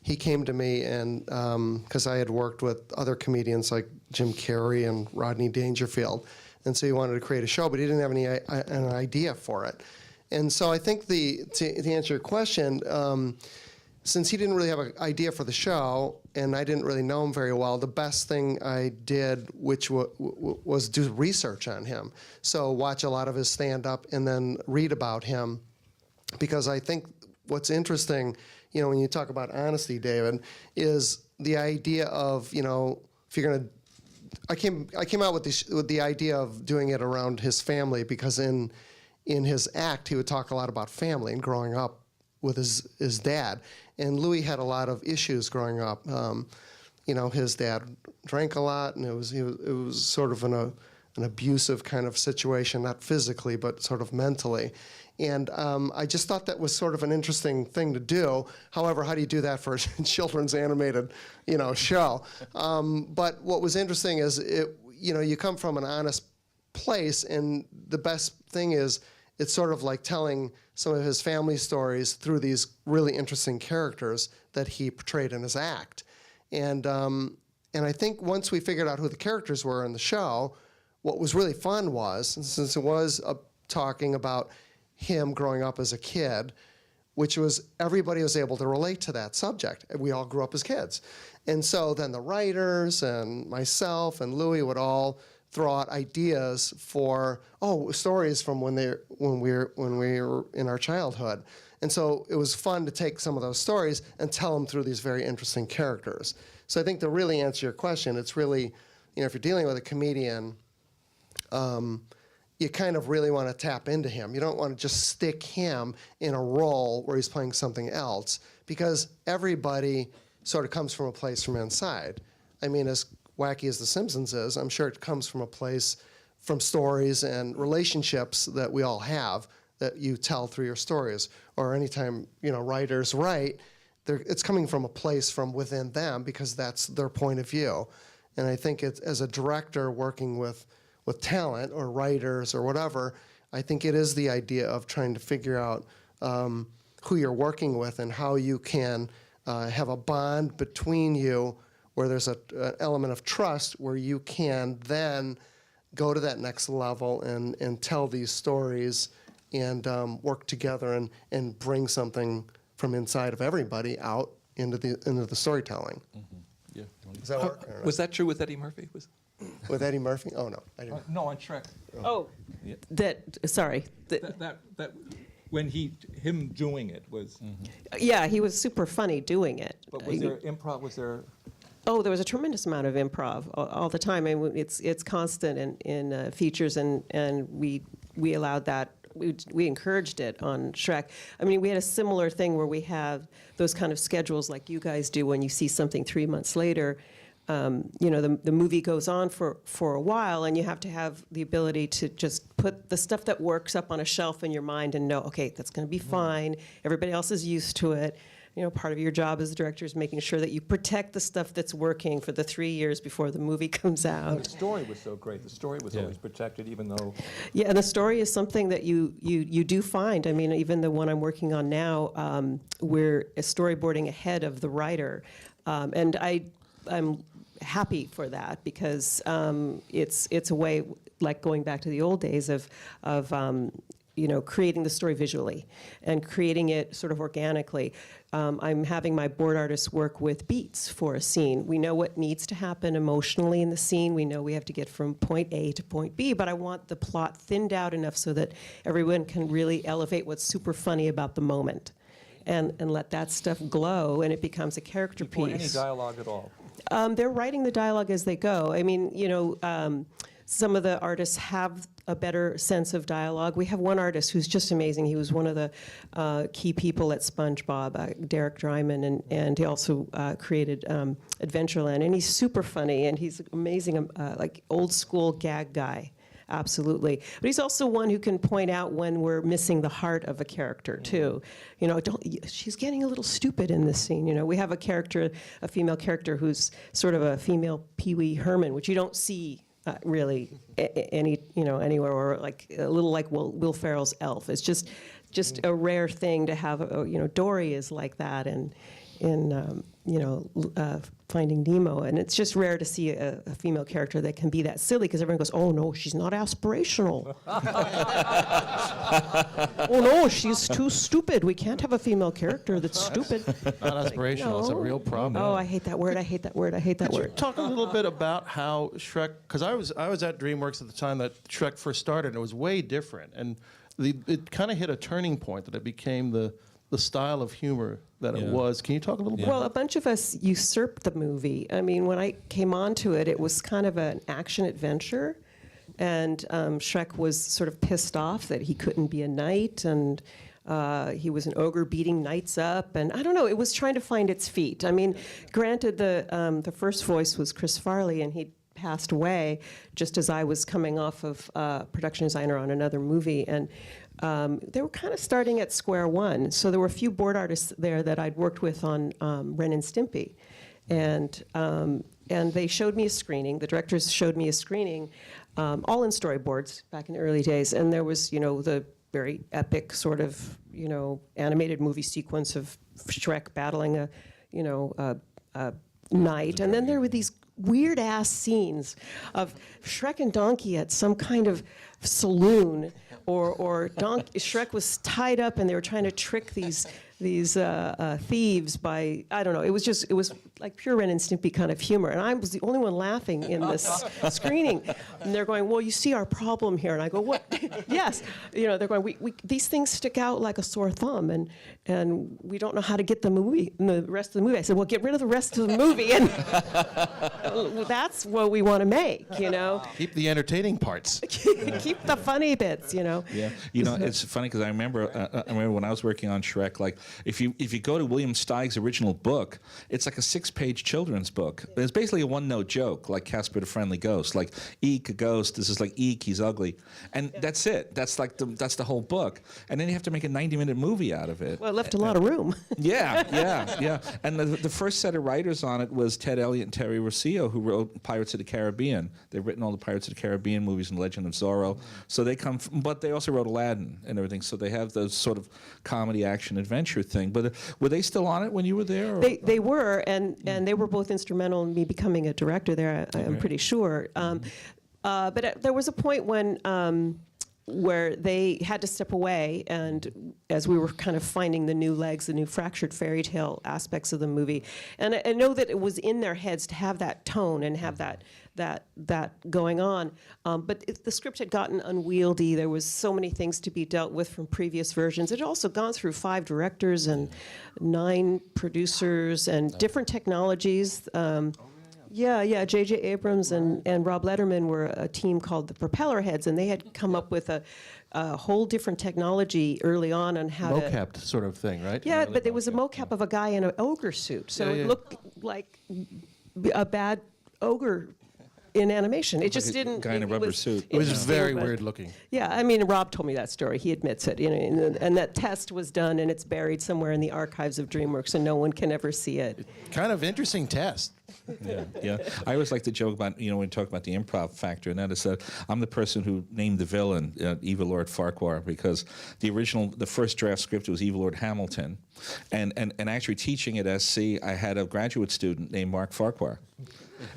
he came to me and because I had worked with other comedians like Jim Carrey and Rodney Dangerfield, and so he wanted to create a show, but he didn't have an idea for it. And so I think to answer your question, since he didn't really have an idea for the show, and I didn't really know him very well, the best thing I did, which was do research on him. So watch a lot of his stand-up and then read about him, because I think what's interesting, when you talk about honesty, David, is the idea of, if you're going to, I came out with the idea of doing it around his family, because in his act, he would talk a lot about family and growing up with his dad. And Louis had a lot of issues growing up. His dad drank a lot, and it was sort of an abusive kind of situation, not physically, but sort of mentally. And I just thought that was sort of an interesting thing to do. However, how do you do that for a children's animated, show? But what was interesting is, you come from an honest place, and the best thing is, it's sort of like telling some of his family stories through these really interesting characters that he portrayed in his act. And I think once we figured out who the characters were in the show, what was really fun was, since it was talking about him growing up as a kid, which was everybody was able to relate to that subject. We all grew up as kids. And so then the writers and myself and Louis would all throw out ideas for stories from when we were in our childhood. And so it was fun to take some of those stories and tell them through these very interesting characters. So I think to really answer your question, it's really, if you're dealing with a comedian, you kind of really want to tap into him. You don't want to just stick him in a role where he's playing something else, because everybody sort of comes from a place from inside. I mean, as wacky as The Simpsons is, I'm sure it comes from a place, from stories and relationships that we all have that you tell through your stories. Or anytime, writers write, it's coming from a place from within them, because that's their point of view. And I think as a director working with talent or writers or whatever, I think it is the idea of trying to figure out who you're working with and how you can have a bond between you, where there's an element of trust, where you can then go to that next level and tell these stories and work together and bring something from inside of everybody out into the storytelling. Mm-hmm. Yeah. Does that work? Was that true with Eddie Murphy? With Eddie Murphy? Oh, no. I didn't. No, on Shrek. Yeah. That when him doing it was. Yeah, he was super funny doing it. But was there improv? Was there? Oh, there was a tremendous amount of improv all the time. I mean, it's constant in features, and we allowed that. We encouraged it on Shrek. I mean, we had a similar thing where we have those kind of schedules like you guys do when you see something 3 months later. The movie goes on for a while, and you have to have the ability to just put the stuff that works up on a shelf in your mind and know, okay, that's going to be fine. Everybody else is used to it. Part of your job as a director is making sure that you protect the stuff that's working for the 3 years before the movie comes out. The story was so great. The story was always protected, even though. Yeah, and the story is something that you do find. I mean, even the one I'm working on now, we're storyboarding ahead of the writer, and I'm happy for that, because it's a way, like going back to the old days of creating the story visually and creating it sort of organically. I'm having my board artists work with beats for a scene. We know what needs to happen emotionally in the scene. We know we have to get from point A to point B, but I want the plot thinned out enough so that everyone can really elevate what's super funny about the moment and let that stuff glow, and it becomes a character piece. Any dialogue at all? They're writing the dialogue as they go. I mean, some of the artists have a better sense of dialogue. We have one artist who's just amazing. He was one of the key people at SpongeBob, Derek Dryman, and he also created Adventureland. And he's super funny, and he's amazing, like old school gag guy. Absolutely. But he's also one who can point out when we're missing the heart of a character, too. She's getting a little stupid in this scene. We have a female character who's sort of a female Pee Wee Herman, which you don't see really anywhere, or like a little like Will Ferrell's Elf. It's just a rare thing to have. Dory is like that, and Finding Nemo, and it's just rare to see a female character that can be that silly, because everyone goes, "Oh no, she's not aspirational." "Oh no, she's too stupid. We can't have a female character that's stupid." Not aspirational. It's a real problem. Oh, I hate that word. I hate that word. I hate that Could you word. talk a little bit about how Shrek? Because I was at DreamWorks at the time that Shrek first started, and it was way different, and it kind of hit a turning point that it became the style of humor that it was. Can you talk a little bit? Well, a bunch of us usurped the movie. I mean, when I came onto it, it was kind of an action adventure, and Shrek was sort of pissed off that he couldn't be a knight, and he was an ogre beating knights up, and I don't know. It was trying to find its feet. I mean, granted, the first voice was Chris Farley, and he passed away just as I was coming off of production designer on another movie, and they were kind of starting at square one. So there were a few board artists there that I'd worked with on Ren and Stimpy, and they showed me a screening. The directors showed me a screening, all in storyboards back in the early days, and there was the very epic sort of animated movie sequence of Shrek battling a knight, and then there were these weird ass scenes of Shrek and Donkey at some kind of saloon, or Shrek was tied up and they were trying to trick these thieves by, I don't know, it was like pure Ren and Stimpy kind of humor, and I was the only one laughing in this screening, and they're going, "Well, you see our problem here," and I go, "What?" Yes, they're going, we these things stick out like a sore thumb, and we don't know how to get the rest of the movie. I said, "Well, get rid of the rest of the movie, and that's what we want to make, Keep the entertaining parts. Keep the funny bits, Yeah, it's funny because I remember when I was working on Shrek, like if you go to William Steig's original book, it's like a 6-page children's book. It's basically a one-note joke, like Casper the Friendly Ghost, like "Eek, a ghost." This is like "Eek, he's ugly," and that's it. That's like that's the whole book, and then you have to make a 90-minute movie out of it. Well, it left a lot of room. Yeah. And the first set of writers on it was Ted Elliott and Terry Rossio, who wrote Pirates of the Caribbean. They've written all the Pirates of the Caribbean movies and Legend of Zorro. So they come but they also wrote Aladdin and everything. So they have those sort of comedy, action, adventure thing. But were they still on it when you were there? Or? They were, and they were both instrumental in me becoming a director there, I'm pretty sure. But there was a point when where they had to step away, and as we were kind of finding the new legs, the new fractured fairy tale aspects of the movie, and I know that it was in their heads to have that tone and have that going on, but the script had gotten unwieldy. There was so many things to be dealt with from previous versions. It had also gone through 5 directors and 9 producers and different technologies. Yeah. J.J. Abrams and Rob Letterman were a team called the Propeller Heads, and they had come up with a whole different technology early on how to... Mocap sort of thing, right? Yeah, but there was a mocap of a guy in an ogre suit, so it looked like a bad ogre in animation. It just didn't... Guy in a rubber suit. It was very but- weird looking. Yeah, I mean, Rob told me that story. He admits it, and that test was done, and it's buried somewhere in the archives of DreamWorks, and no one can ever see it. Kind of interesting test. Yeah. I always like to joke about, when we talk about the improv factor, and that is that I'm the person who named the villain Evil Lord Farquhar, because the first draft script was Evil Lord Hamilton, and actually teaching at SC, I had a graduate student named Mark Farquhar.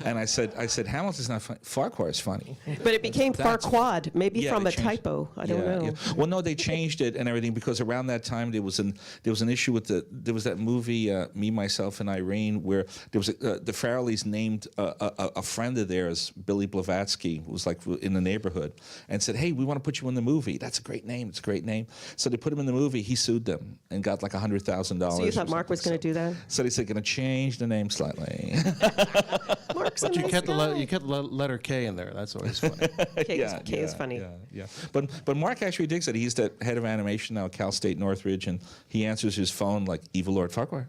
And I said, Hamilton's not funny. Farquhar is funny. But it became Farquad, maybe Yeah, from they a changed- typo. I don't know. Yeah. Well, no, they changed it and everything because around that time there was an issue with there was that movie Me, Myself, and Irene where there was the Farrellys named a friend of theirs, Billy Blavatsky, who was like in the neighborhood, and said, "Hey, we want to put you in the movie. That's a great name. It's a great name." So they put him in the movie. He sued them and got like $100,000. So you thought Mark was going to do that? So they said, "Going to change the name slightly." Mark's a But you nice kept guy. you kept the letter K in there. That's always funny. K is funny. Yeah. But Mark actually digs it. He's the head of animation now at Cal State Northridge, and he answers his phone like Evil Lord Farquhar.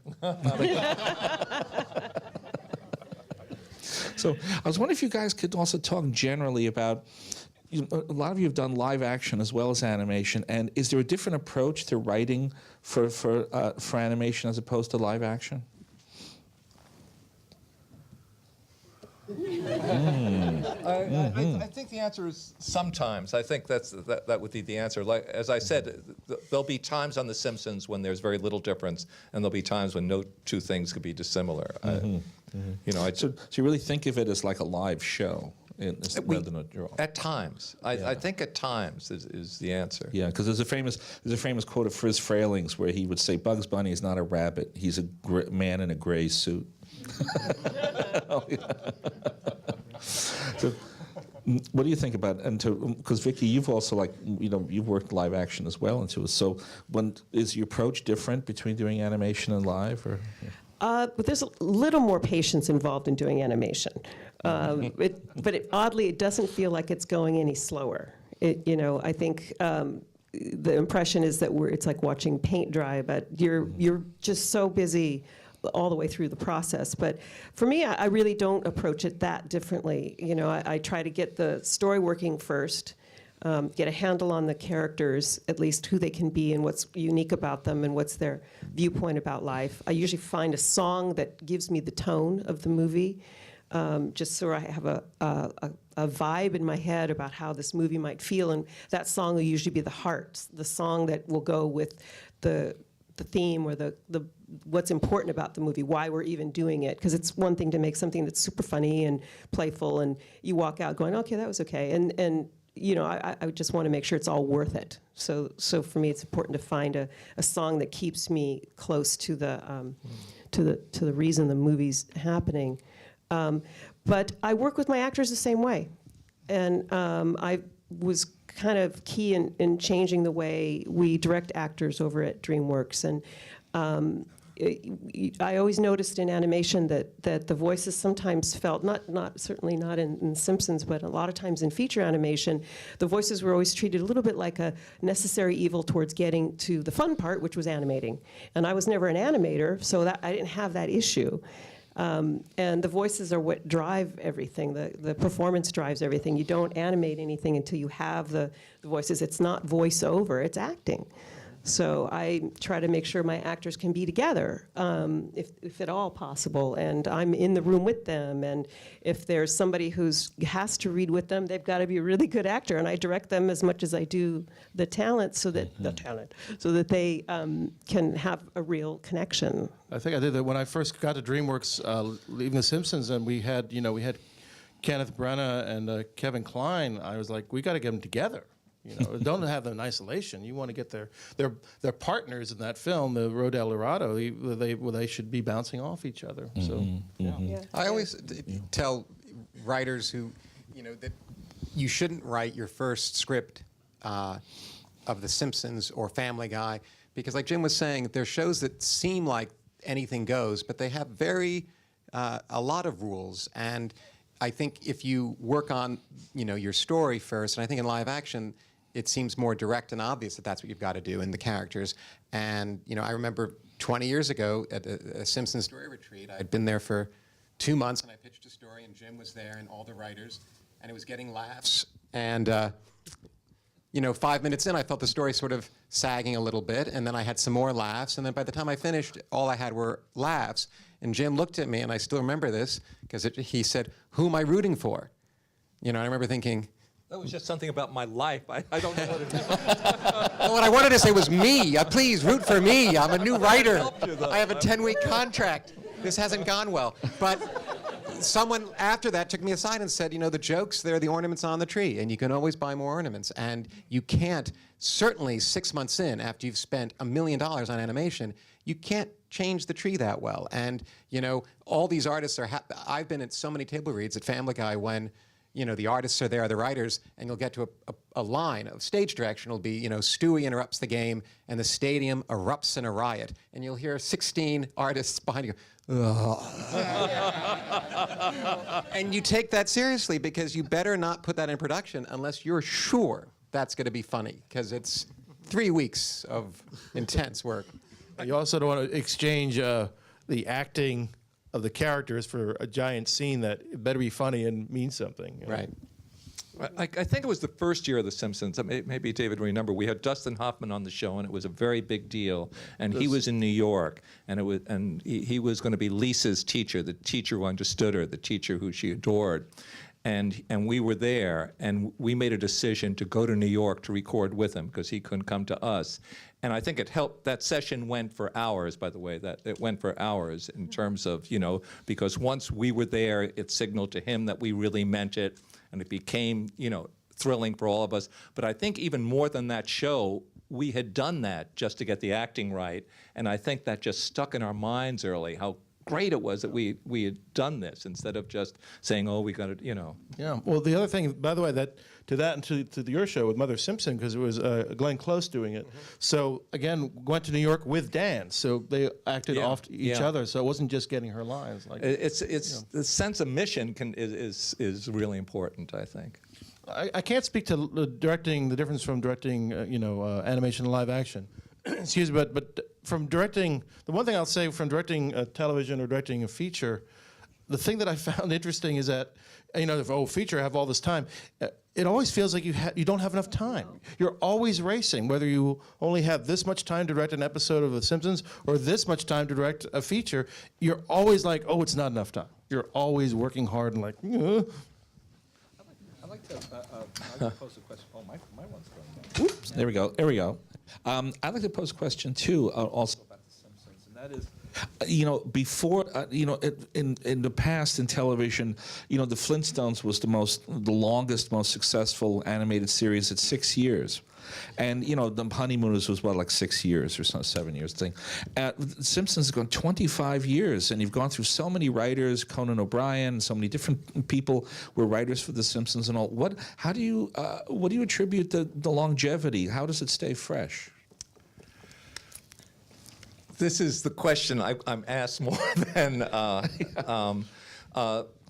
So I was wondering if you guys could also talk generally about. A lot of you have done live action as well as animation, and is there a different approach to writing for animation as opposed to live action? I think the answer is sometimes. I think that would be the answer. Like as I said, there'll be times on The Simpsons when there's very little difference, and there'll be times when no two things could be dissimilar. So you really think of it as like a live show rather than a draw? At times, I think at times is the answer. Yeah, because there's a famous quote of Friz Frailing's where he would say, "Bugs Bunny is not a rabbit; he's a man in a gray suit." So, what do you think about because Vicky, you've also you've worked live action as well into it. So, is your approach different between doing animation and live, or? But there's a little more patience involved in doing animation. Oddly, it doesn't feel like it's going any slower. I think the impression is that it's like watching paint dry, but you're just so busy all the way through the process. But for me, I really don't approach it that differently. I try to get the story working first, get a handle on the characters, at least who they can be and what's unique about them and what's their viewpoint about life. I usually find a song that gives me the tone of the movie, just so I have a vibe in my head about how this movie might feel, and that song will usually be the heart, the song that will go with the theme or the what's important about the movie, why we're even doing it. Because it's one thing to make something that's super funny and playful, and you walk out going, okay, that was okay, and I just want to make sure it's all worth it. So for me, it's important to find a song that keeps me close to the reason the movie's happening. But I work with my actors the same way, and I was kind of key in changing the way we direct actors over at DreamWorks. And I always noticed in animation that the voices sometimes felt, certainly not in Simpsons, but a lot of times in feature animation, the voices were always treated a little bit like a necessary evil towards getting to the fun part, which was animating. And I was never an animator, so I didn't have that issue. And the voices are what drive everything. The performance drives everything. You don't animate anything until you have the voices. It's not voiceover, it's acting. So I try to make sure my actors can be together, if at all possible, and I'm in the room with them. And if there's somebody who has to read with them, they've got to be a really good actor, and I direct them as much as I do the talent, so that they can have a real connection. I think I did that when I first got to DreamWorks, leaving The Simpsons, and we had Kenneth Branagh and Kevin Kline. I was like, we got to get them together. Don't have them in isolation. You want to get their partners in that film, the Rodel Dorado. They should be bouncing off each other. So, yeah. I always tell writers who, that you shouldn't write your first script of The Simpsons or Family Guy, because, like Jim was saying, there are shows that seem like anything goes, but they have a lot of rules. And I think if you work on, your story first, and I think in live action, it seems more direct and obvious that that's what you've got to do in the characters. And, I remember 20 years ago at a Simpsons story retreat, I'd been there for 2 months, and I pitched a story, and Jim was there and all the writers, and it was getting laughs. And, 5 minutes in, I felt the story sort of sagging a little bit, and then I had some more laughs, and then by the time I finished, all I had were laughs. And Jim looked at me, and I still remember this, because he said, "Who am I rooting for?" I remember thinking, That was just something about my life. I don't know what it is. well, what I wanted to say was me. Please root for me. I'm a new writer. I have a 10-week contract. This hasn't gone well. But someone after that took me aside and said, the jokes, they're the ornaments on the tree, and you can always buy more ornaments. And you can't, certainly 6 months in, after you've spent $1 million on animation, you can't change the tree that well. And, all these artists are, I've been at so many table reads at Family Guy when, the artists are there, the writers, and you'll get to a line of stage direction. It'll be, Stewie interrupts the game, and the stadium erupts in a riot. And you'll hear 16 artists behind you go, and you take that seriously, because you better not put that in production unless you're sure that's going to be funny, because it's 3 weeks of intense work. You also don't want to exchange the acting of the characters for a giant scene that it better be funny and mean something. Right. I think it was the first year of The Simpsons. Maybe David will remember. We had Dustin Hoffman on the show, and it was a very big deal. And he was in New York, and he was going to be Lisa's teacher, the teacher who understood her, the teacher who she adored. And we were there, and we made a decision to go to New York to record with him because he couldn't come to us. And I think it helped. That session went for hours, by the way. That it went for hours in terms of, because once we were there, it signaled to him that we really meant it. And it became, thrilling for all of us. But I think even more than that show, we had done that just to get the acting right. And I think that just stuck in our minds early, how great it was that we had done this instead of just saying, oh, we got to, Yeah. Well, the other thing, by the way, and to your show with Mother Simpson, because it was Glenn Close doing it. So again, went to New York with Dan, so they acted off each other. So it wasn't just getting her lines. It's the sense of mission is really important, I think. I can't speak to directing, the difference from directing, animation and live action. Excuse me, but from directing, the one thing I'll say from directing television or directing a feature, the thing that I found interesting is that, feature, I have all this time. It always feels like you don't have enough time. You're always racing, whether you only have this much time to direct an episode of The Simpsons or this much time to direct a feature. You're always like, oh, it's not enough time. You're always working hard and like, I'd like to pose a question. Oh, my one's going down. Oops. There we go. I'd like to pose a question, too, also about The Simpsons, and that is, before, in the past in television, the Flintstones was the longest, most successful animated series at 6 years. And, the Honeymooners was, like 6 years or so, 7 years thing. Simpsons has gone 25 years, and you've gone through so many writers, Conan O'Brien, so many different people were writers for The Simpsons and all. What do you attribute the longevity? How does it stay fresh? This is the question I'm asked more than.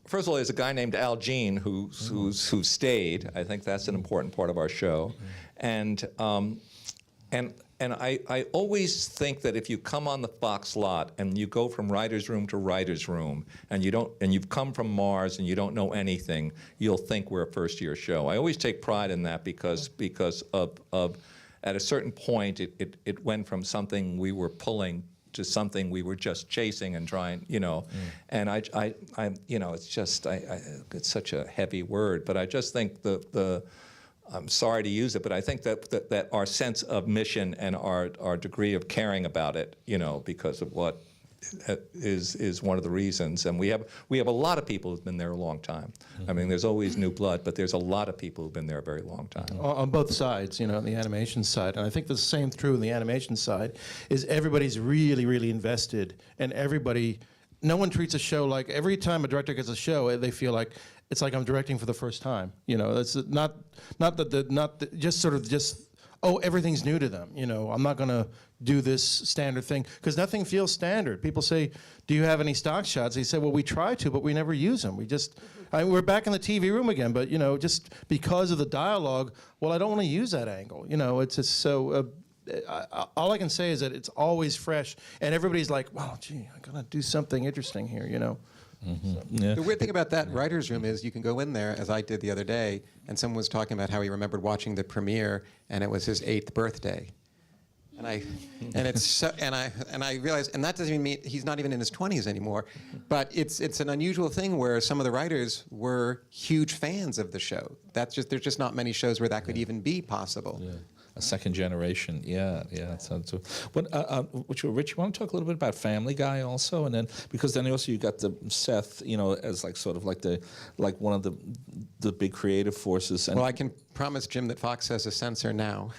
First of all, there's a guy named Al Jean who stayed. I think that's an important part of our show, and I always think that if you come on the Fox lot and you go from writer's room to writer's room and you've come from Mars and you don't know anything, you'll think we're a first-year show. I always take pride in that because of at a certain point, it went from something we were pulling to something we were just chasing and trying, And it's just, it's such a heavy word, but I just think I'm sorry to use it, but I think that our sense of mission and our degree of caring about it, because of what is one of the reasons. And we have a lot of people who've been there a long time. I mean, there's always new blood, but there's a lot of people who've been there a very long time. On both sides, on the animation side. And I think the same true on the animation side is everybody's really, really invested, and no one treats a show like, every time a director gets a show, they feel like it's like I'm directing for the first time. It's everything's new to them. I'm not going to do this standard thing because nothing feels standard. People say, do you have any stock shots? They say, well, we try to, but we never use them. We're back in the TV room again, but just because of the dialogue, well, I don't want to use that angle. It's just so, all I can say is that it's always fresh and everybody's like, well, gee, I gotta do something interesting here, Mm-hmm. So. Yeah. The weird thing about that writer's room is you can go in there, as I did the other day, and someone was talking about how he remembered watching the premiere, and it was his 8th birthday. And I realized, and that doesn't even mean he's not even in his 20s anymore, but it's an unusual thing where some of the writers were huge fans of the show. There's just not many shows where that could even be possible. Yeah. A second generation, yeah. So, Rich, you want to talk a little bit about Family Guy also, and then because then also you got the Seth, as like one of the big creative forces. And well, I can promise Jim that Fox has a censor now.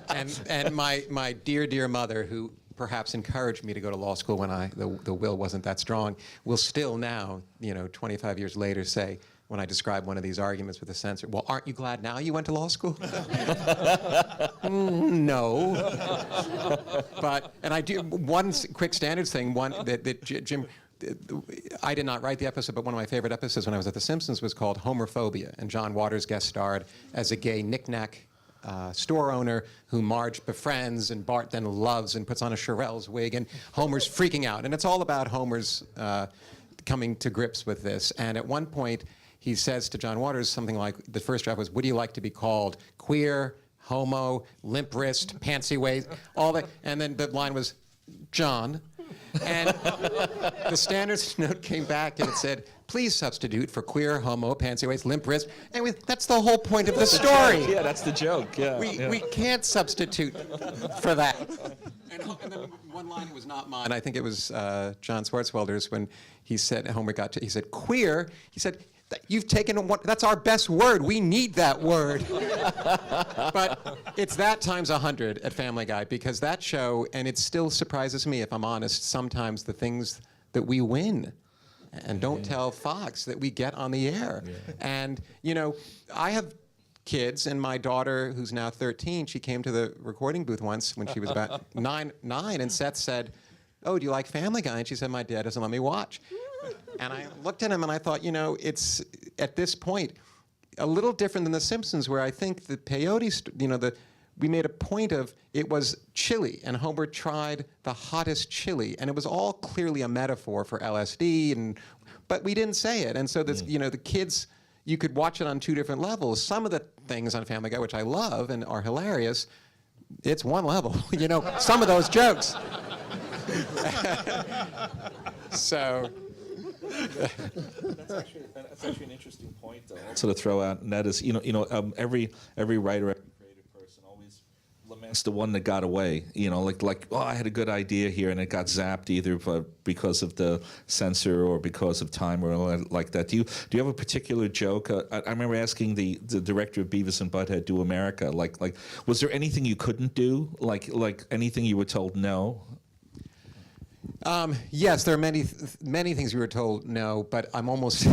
and my dear mother, who perhaps encouraged me to go to law school when the will wasn't that strong, will still now, 25 years later, say, when I describe one of these arguments with a censor, well, aren't you glad now you went to law school? No. And I do one quick standards thing. One that Jim, I did not write the episode, but one of my favorite episodes when I was at The Simpsons was called Homerphobia, and John Waters guest starred as a gay knick-knack store owner who Marge befriends, and Bart then loves and puts on a Shirelles wig, and Homer's freaking out, and it's all about Homer's coming to grips with this. And at one point, he says to John Waters something like, the first draft was, would you like to be called queer, homo, limp wrist, pantsy waist, all that, and then the line was, John. And the standards note came back and it said, please substitute for queer, homo, pantsy waist, limp wrist. And that's the whole point of the story. Yeah, that's the joke. Yeah. We can't substitute for that. And then one line was not mine. I think it was John Swartzwelder's when he said, Homer got to, he said, queer. He said, you've taken one, that's our best word. We need that word. But it's that times 100 at Family Guy, because that show, and it still surprises me, if I'm honest, sometimes the things that we win and don't tell Fox that we get on the air. Yeah. And, you know, I have kids, and my daughter, who's now 13, she came to the recording booth once when she was about nine, and Seth said, oh, do you like Family Guy? And she said, my dad doesn't let me watch. And I looked at him and I thought, you know, it's, at this point, a little different than The Simpsons, where I think the peyote, you know, we made a point of, it was chili, and Homer tried the hottest chili, and it was all clearly a metaphor for LSD, but we didn't say it. And so this, you know, the kids, you could watch it on two different levels. Some of the things on Family Guy, which I love and are hilarious, it's one level, you know, some of those jokes. So. That's actually an interesting point, though. Also to throw out, and that is, every writer, every creative person always laments the one that got away. You know, like oh, I had a good idea here and it got zapped either because of the censor or because of time or like that. Do you have a particular joke? I remember asking the director of Beavis and Butthead, Do America, like was there anything you couldn't do? Like anything you were told no? Yes, there are many things we were told no, but I'm almost,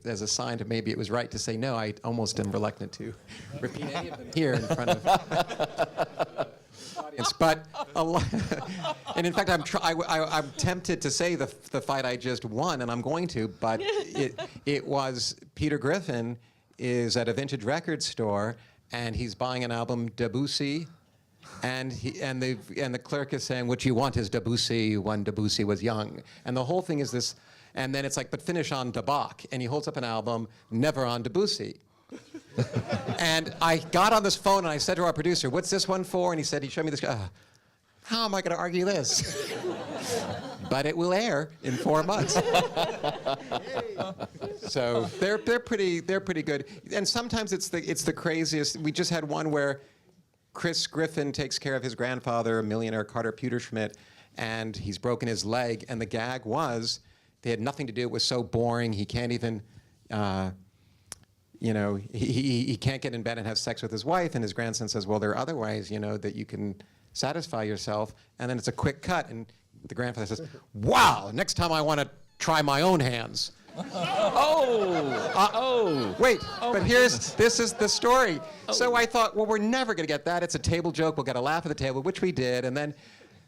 as a sign to maybe it was right to say no, I almost am reluctant to repeat any of them here in front of the audience. But and in fact, I'm tempted to say the fight I just won, and I'm going to, but it was Peter Griffin is at a vintage record store, and he's buying an album, Debussy. And the clerk is saying, what you want is Debussy when Debussy was young. And the whole thing is this, and then it's like, but finish on de Bach. And he holds up an album, never on Debussy. And I got on this phone and I said to our producer, what's this one for? And he said, he showed me this. How am I going to argue this? But it will air in 4 months. So they're pretty good. And sometimes it's the craziest. We just had one where Chris Griffin takes care of his grandfather, millionaire Carter Pewterschmidt, and he's broken his leg. And the gag was, they had nothing to do. It was so boring. He can't even, he can't get in bed and have sex with his wife. And his grandson says, well, there are other ways, that you can satisfy yourself. And then it's a quick cut. And the grandfather says, wow, next time I want to try my own hands. Wait, but this is the story. So I thought, well, we're never going to get that. It's a table joke. We'll get a laugh at the table, which we did. And then,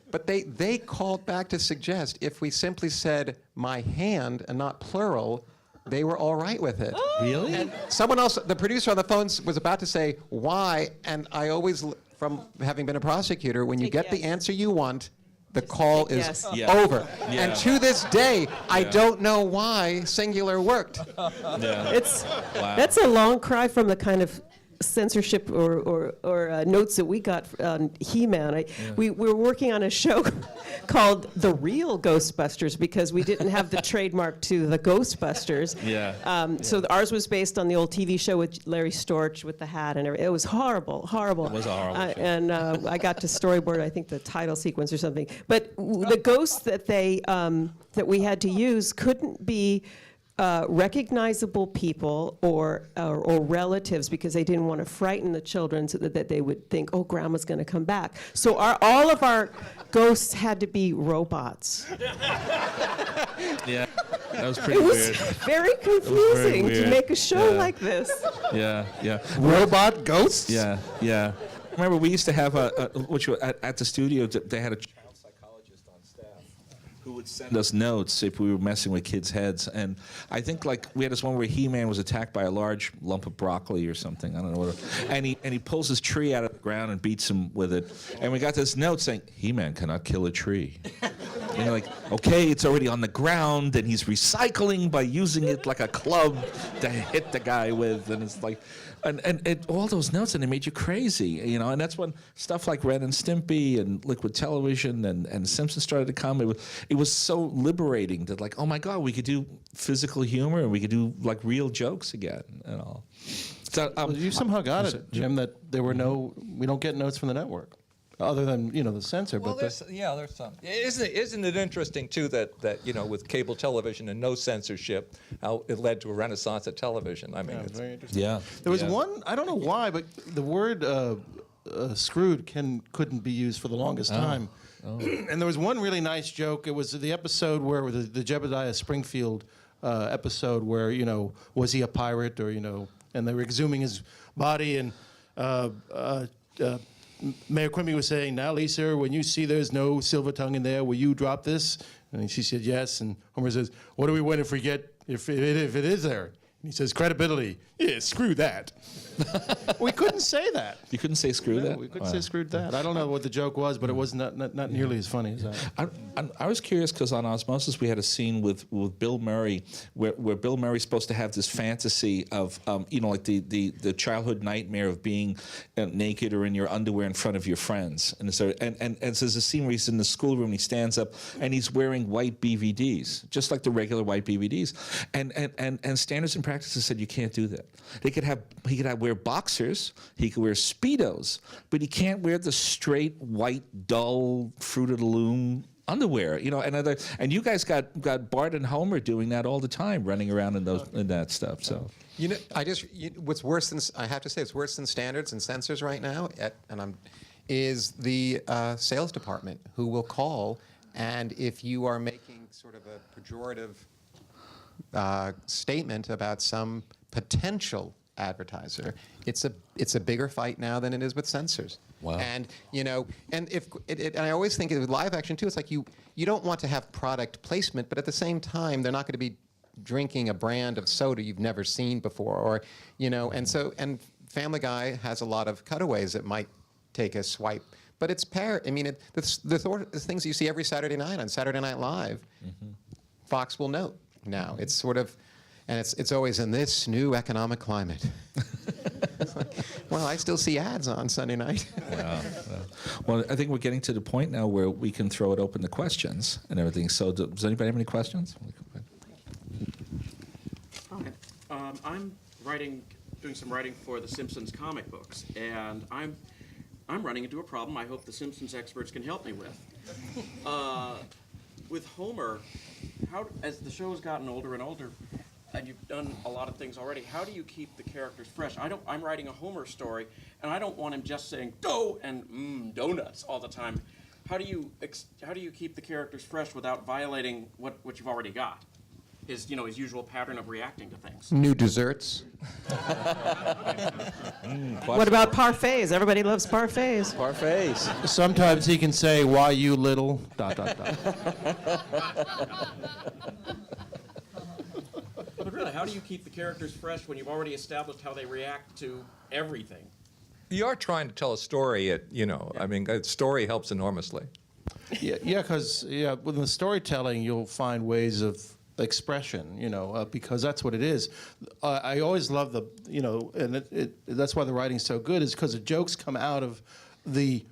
but they called back to suggest if we simply said my hand and not plural, they were all right with it. Really? And someone else, the producer on the phone, was about to say why, and I always, from having been a prosecutor, when you get the answer you want, the call is over. Yeah. And to this day, I don't know why singular worked. That's a long cry from the kind of censorship or notes that we got on He-Man. We were working on a show called The Real Ghostbusters because we didn't have the trademark to the Ghostbusters. So ours was based on the old TV show with Larry Storch with the hat and everything. It was horrible. It was a horrible show. And I got to storyboard, I think, the title sequence or something. But the ghosts that that we had to use couldn't be recognizable people or relatives because they didn't want to frighten the children so that they would think, oh, grandma's going to come back. So all of our ghosts had to be robots. Yeah, that was pretty weird. It was very confusing to make a show like this. Yeah. Robot ghosts? Yeah. Remember, we used to have at the studio, they had a child psychologist on staff who would send us notes if we were messing with kids' heads. And I think we had this one where He-Man was attacked by a large lump of broccoli or something. I don't know what. And he pulls his tree out of the ground and beats him with it. And we got this note saying, He-Man cannot kill a tree. And you're like, okay, it's already on the ground, and he's recycling by using it like a club to hit the guy with, and it's like, and all those notes, and they made you crazy, you know. And that's when stuff like Ren and Stimpy and Liquid Television and Simpsons started to come. It was so liberating that, like, oh my God, we could do physical humor and we could do like real jokes again and all. So Well, you somehow got it, Jim, that there were we don't get notes from the network, other than, you know, the censor. Well, but there's some. Isn't it interesting too that you know, with cable television and no censorship, how it led to a renaissance of televition? I mean, yeah, it's very interesting. yeah, There was yeah. one, I don't know why, but the word screwed couldn't be used for the longest time. And there was one really nice joke. It was the episode where the Jebediah Springfield episode where, you know, was he a pirate, or, you know, and they were exhuming his body, and Mayor Quimby was saying, "Now, Lisa, when you see there's no silver tongue in there, will you drop this?" And she said, "Yes." And Homer says, "What do we win if we get if it is there?" And he says, "Credibility." Yeah, screw that. We couldn't say that. You couldn't say screw No, that? we couldn't say screwed that. I don't know what the joke was, but it was not nearly as funny as that. I was curious because on Osmosis we had a scene with Bill Murray where Bill Murray's supposed to have this fantasy of you know, like the childhood nightmare of being naked or in your underwear in front of your friends, and so there's a scene where he's in the schoolroom and he stands up and he's wearing white BVDs, just like the regular white BVDs, and standards and practices said you can't do that. He could wear boxers, he could wear Speedos, but he can't wear the straight white dull Fruit of the Loom underwear, you know. And you guys got Bart and Homer doing that all the time, running around in that stuff. So You know, what's worse than, I have to say, it's worse than standards and censors right now, is the sales department, who will call, and if you are making sort of a pejorative statement about some potential advertiser, it's a bigger fight now than it is with censors. Wow. And you know, and and I always think with live action too, it's like you don't want to have product placement, but at the same time, they're not going to be drinking a brand of soda you've never seen before, or you know, and Family Guy has a lot of cutaways that might take a swipe, but it's I mean, the things you see every Saturday night on Saturday Night Live, Fox will note now. It's sort of, and it's always in this new economic climate. It's like, well, I still see ads on Sunday night. well, I think we're getting to the point now where we can throw it open to questions and everything. So does anybody have any questions? Okay. I'm doing some writing for the Simpsons comic books, and I'm running into a problem I hope the Simpsons experts can help me with. With Homer, as the show's gotten older and older, and you've done a lot of things already, how do you keep the characters fresh? I'm writing a Homer story, and I don't want him just saying "dough" and donuts all the time. How do you keep the characters fresh without violating what you've already got? His usual pattern of reacting to things. New desserts. What about parfaits? Everybody loves parfaits. Parfaits. Sometimes he can say, "Why you little ... But really, how do you keep the characters fresh when you've already established how they react to everything? You are trying to tell a story. I mean, a story helps enormously. Because with the storytelling, you'll find ways of expression, because that's what it is. I always love and that's why the writing's so good, is because the jokes come out of the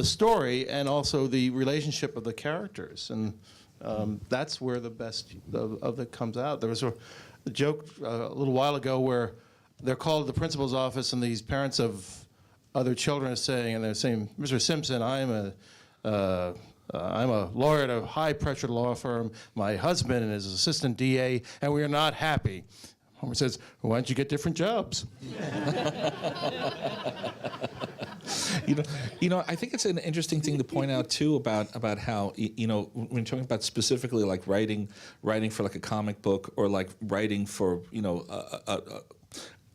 story and also the relationship of the characters, and that's where the best of it comes out. There was a joke a little while ago where they're called to the principal's office, and these parents of other children are saying, and they're saying, "Mr. Simpson, I'm a lawyer at a high-pressure law firm. My husband is assistant DA, and we are not happy." Homer says, "Why don't you get different jobs?" I think it's an interesting thing to point out too about how when you're talking about specifically like writing for like a comic book, or like writing for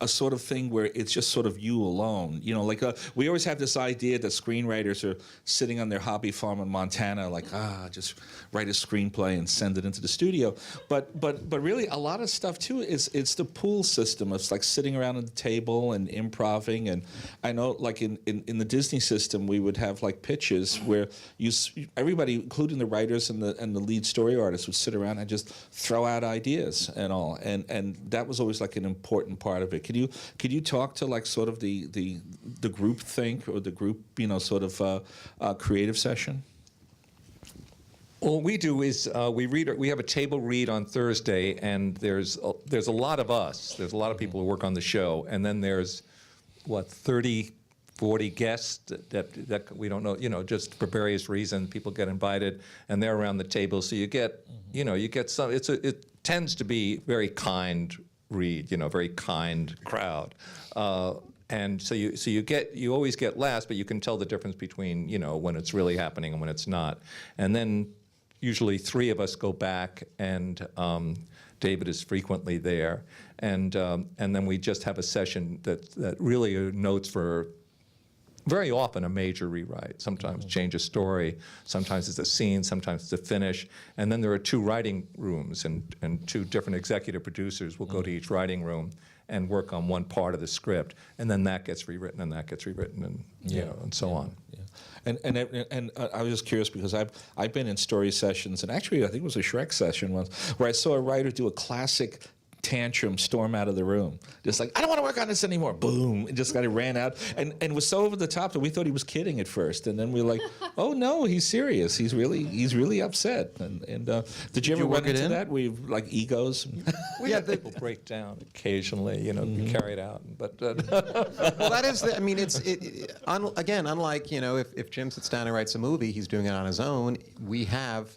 a sort of thing where it's just sort of you alone. You know, like we always have this idea that screenwriters are sitting on their hobby farm in Montana, like, just write a screenplay and send it into the studio. But really, a lot of stuff too is it's the pool system. It's like sitting around at the table and improvising. And I know, like in the Disney system, we would have like pitches where everybody, including the writers and the lead story artists, would sit around and just throw out ideas and all. And that was always like an important part of it. Could you talk to like sort of the group think or the group, you know, sort of creative session? Well, what we do is we have a table read on Thursday, and there's a lot of us. There's a lot of people who work on the show, and then there's 30, 40 guests that we don't know, you know, just for various reasons. People get invited, and they're around the table, so you get some. It tends to be very kind read, you know, very kind crowd. And so you always get last, but you can tell the difference between, you know, when it's really happening and when it's not. And then usually 3 of us go back, and David is frequently there. And then we just have a session that really are notes for very often a major rewrite. Sometimes change a story, sometimes it's a scene, sometimes it's a finish. And then there are 2 writing rooms, and 2 different executive producers will go to each writing room and work on one part of the script, and then that gets rewritten, and that gets rewritten, and you know, and so on. Yeah. And I was just curious because I've been in story sessions, and actually I think it was a Shrek session once where I saw a writer do a classic tantrum, storm out of the room, just like, I don't want to work on this anymore. Boom, and just kind of ran out, and was so over the top that we thought he was kidding at first, and then we were like, oh no, he's serious. He's really upset. And did you ever run into that? We've like egos. We have people break down occasionally, you know, carry it out. But well, that is. I mean, again, unlike, you know, if Jim sits down and writes a movie, he's doing it on his own. We have,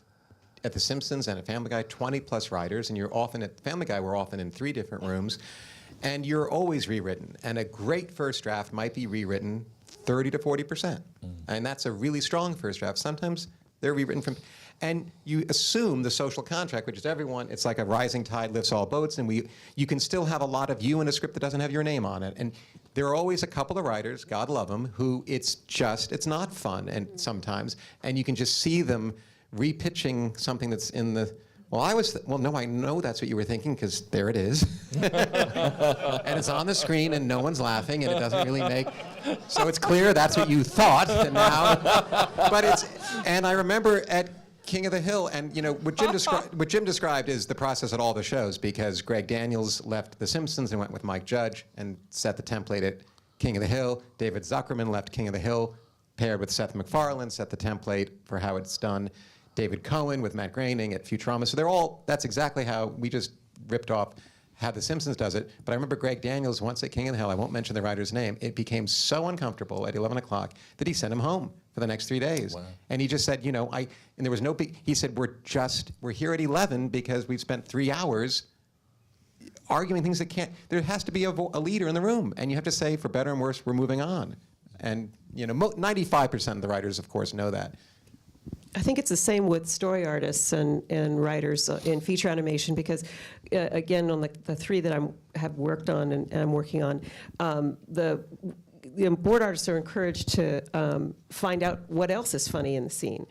at The Simpsons and at Family Guy, 20+ writers, and you're often at Family Guy, we're often in 3 different rooms, and you're always rewritten. And a great first draft might be rewritten 30 to 40%, and that's a really strong first draft. Sometimes they're rewritten from, and you assume the social contract, which is everyone. It's like a rising tide lifts all boats, and you can still have a lot of you in a script that doesn't have your name on it. And there are always a couple of writers, God love them, who it's not fun, and sometimes, and you can just see them repitching something that's in the, no, I know that's what you were thinking, because there it is. And it's on the screen, and no one's laughing, and it doesn't really make, so it's clear that's what you thought, and now, and I remember at King of the Hill, and you know, what Jim described is the process at all the shows, because Greg Daniels left The Simpsons and went with Mike Judge and set the template at King of the Hill. David Zuckerman left King of the Hill, paired with Seth MacFarlane, set the template for how it's done. David Cohen with Matt Groening at Futurama. So that's exactly how we just ripped off how The Simpsons does it. But I remember Greg Daniels once at King of the Hill, I won't mention the writer's name, it became so uncomfortable at 11 o'clock that he sent him home for the next 3 days. Wow. And he just said, you know, and there was no big, he said, we're here at 11 because we've spent 3 hours arguing things that there has to be a leader in the room. And you have to say, for better and worse, we're moving on. And, you know, 95% of the writers, of course, know that. I think it's the same with story artists and writers in feature animation, because again, on the 3 that I have worked on and I'm working on, the board artists are encouraged to find out what else is funny in the scene.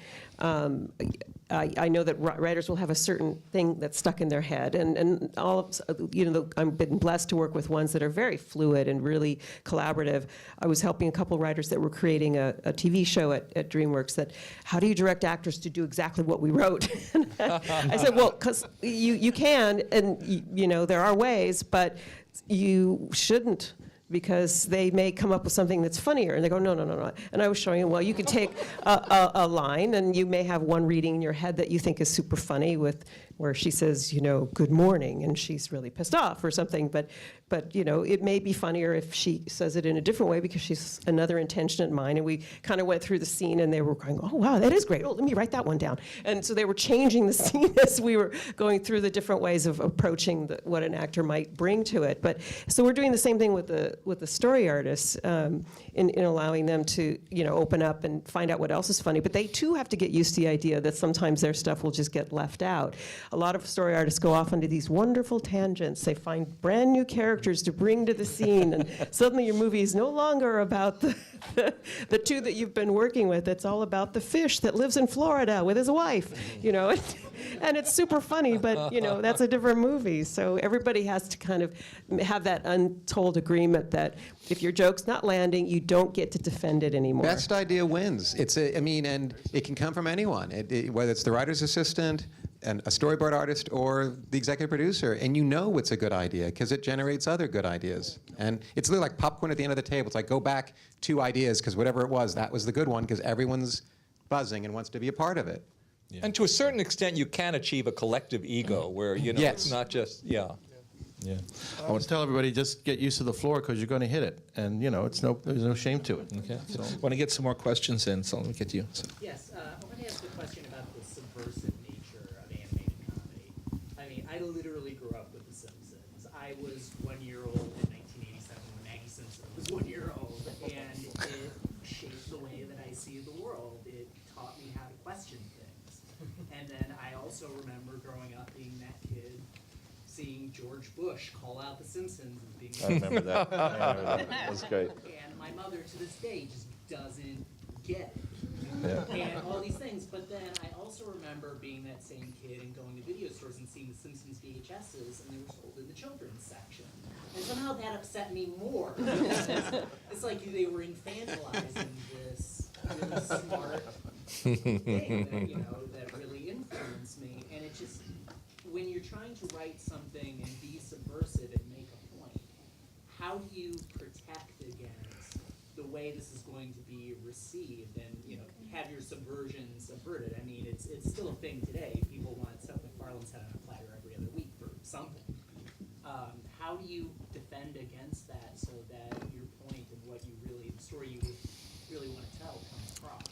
I know that writers will have a certain thing that's stuck in their head, and all of, you know, I've been blessed to work with ones that are very fluid and really collaborative. I was helping a couple writers that were creating a TV show at DreamWorks that, how do you direct actors to do exactly what we wrote? I said, well, because you can, and you know, there are ways, but you shouldn't, because they may come up with something that's funnier, and they go, no. And I was showing them, well, you could take a line, and you may have one reading in your head that you think is super funny, where she says, you know, good morning, and she's really pissed off or something, but you know, it may be funnier if she says it in a different way, because she's another intention in mind. And we kind of went through the scene, and they were going, oh wow, that is great, oh, let me write that one down. And so they were changing the scene as we were going through the different ways of approaching what an actor might bring to it. But so we're doing the same thing with the story artists, in allowing them to, you know, open up and find out what else is funny. But they too have to get used to the idea that sometimes their stuff will just get left out. a lot of story artists go off onto these wonderful tangents. They find brand new characters to bring to the scene, and suddenly your movie is no longer about the two that you've been working with. It's all about the fish that lives in Florida with his wife, you know. And it's super funny, but, you know, that's a different movie. So everybody has to kind of have that untold agreement that if your joke's not landing, you don't get to defend it anymore. Best idea wins. I mean, and it can come from anyone, whether it's the writer's assistant, and a storyboard artist, or the executive producer, and you know it's a good idea because it generates other good ideas. And it's literally like popcorn at the end of the table. It's like, go back 2 ideas because whatever it was, that was the good one because everyone's buzzing and wants to be a part of it. Yeah. And to a certain extent, you can achieve a collective ego where, you know, yes. It's not just, yeah. Yeah. I want to tell everybody, just get used to the floor because you're going to hit it. And, you know, there's no shame to it. Okay. So want to get some more questions in, so let me get to you. So. Yes, I want to ask a question about the subversive nature of animated comedy. I mean, I literally grew up with The Simpsons. I was 1 year old in 1987 when Maggie Simpson was 1 year old, and it shaped the way that I see the world. It taught me how to question things. And then I also remember growing up being that kid, seeing George Bush call out The Simpsons as being. I remember that. That was great. And my mother to this day just doesn't get it. Yeah. And all these things. But then I also remember being that same kid and going to video stores and seeing The Simpsons VHSs, and they were sold in the children's section. And somehow that upset me more. It's like they were infantilizing this really smart thing that, you know, that really influenced me. And it just, when you're trying to write something and be subversive and make a point, how do you protect against the way this is going to be received and, you know, have your subversion subverted? I mean, it's still a thing today. People want Seth MacFarlane's head on a platter every other week for something. How do you defend against that so that your point and what you really, the story you really want to tell comes across?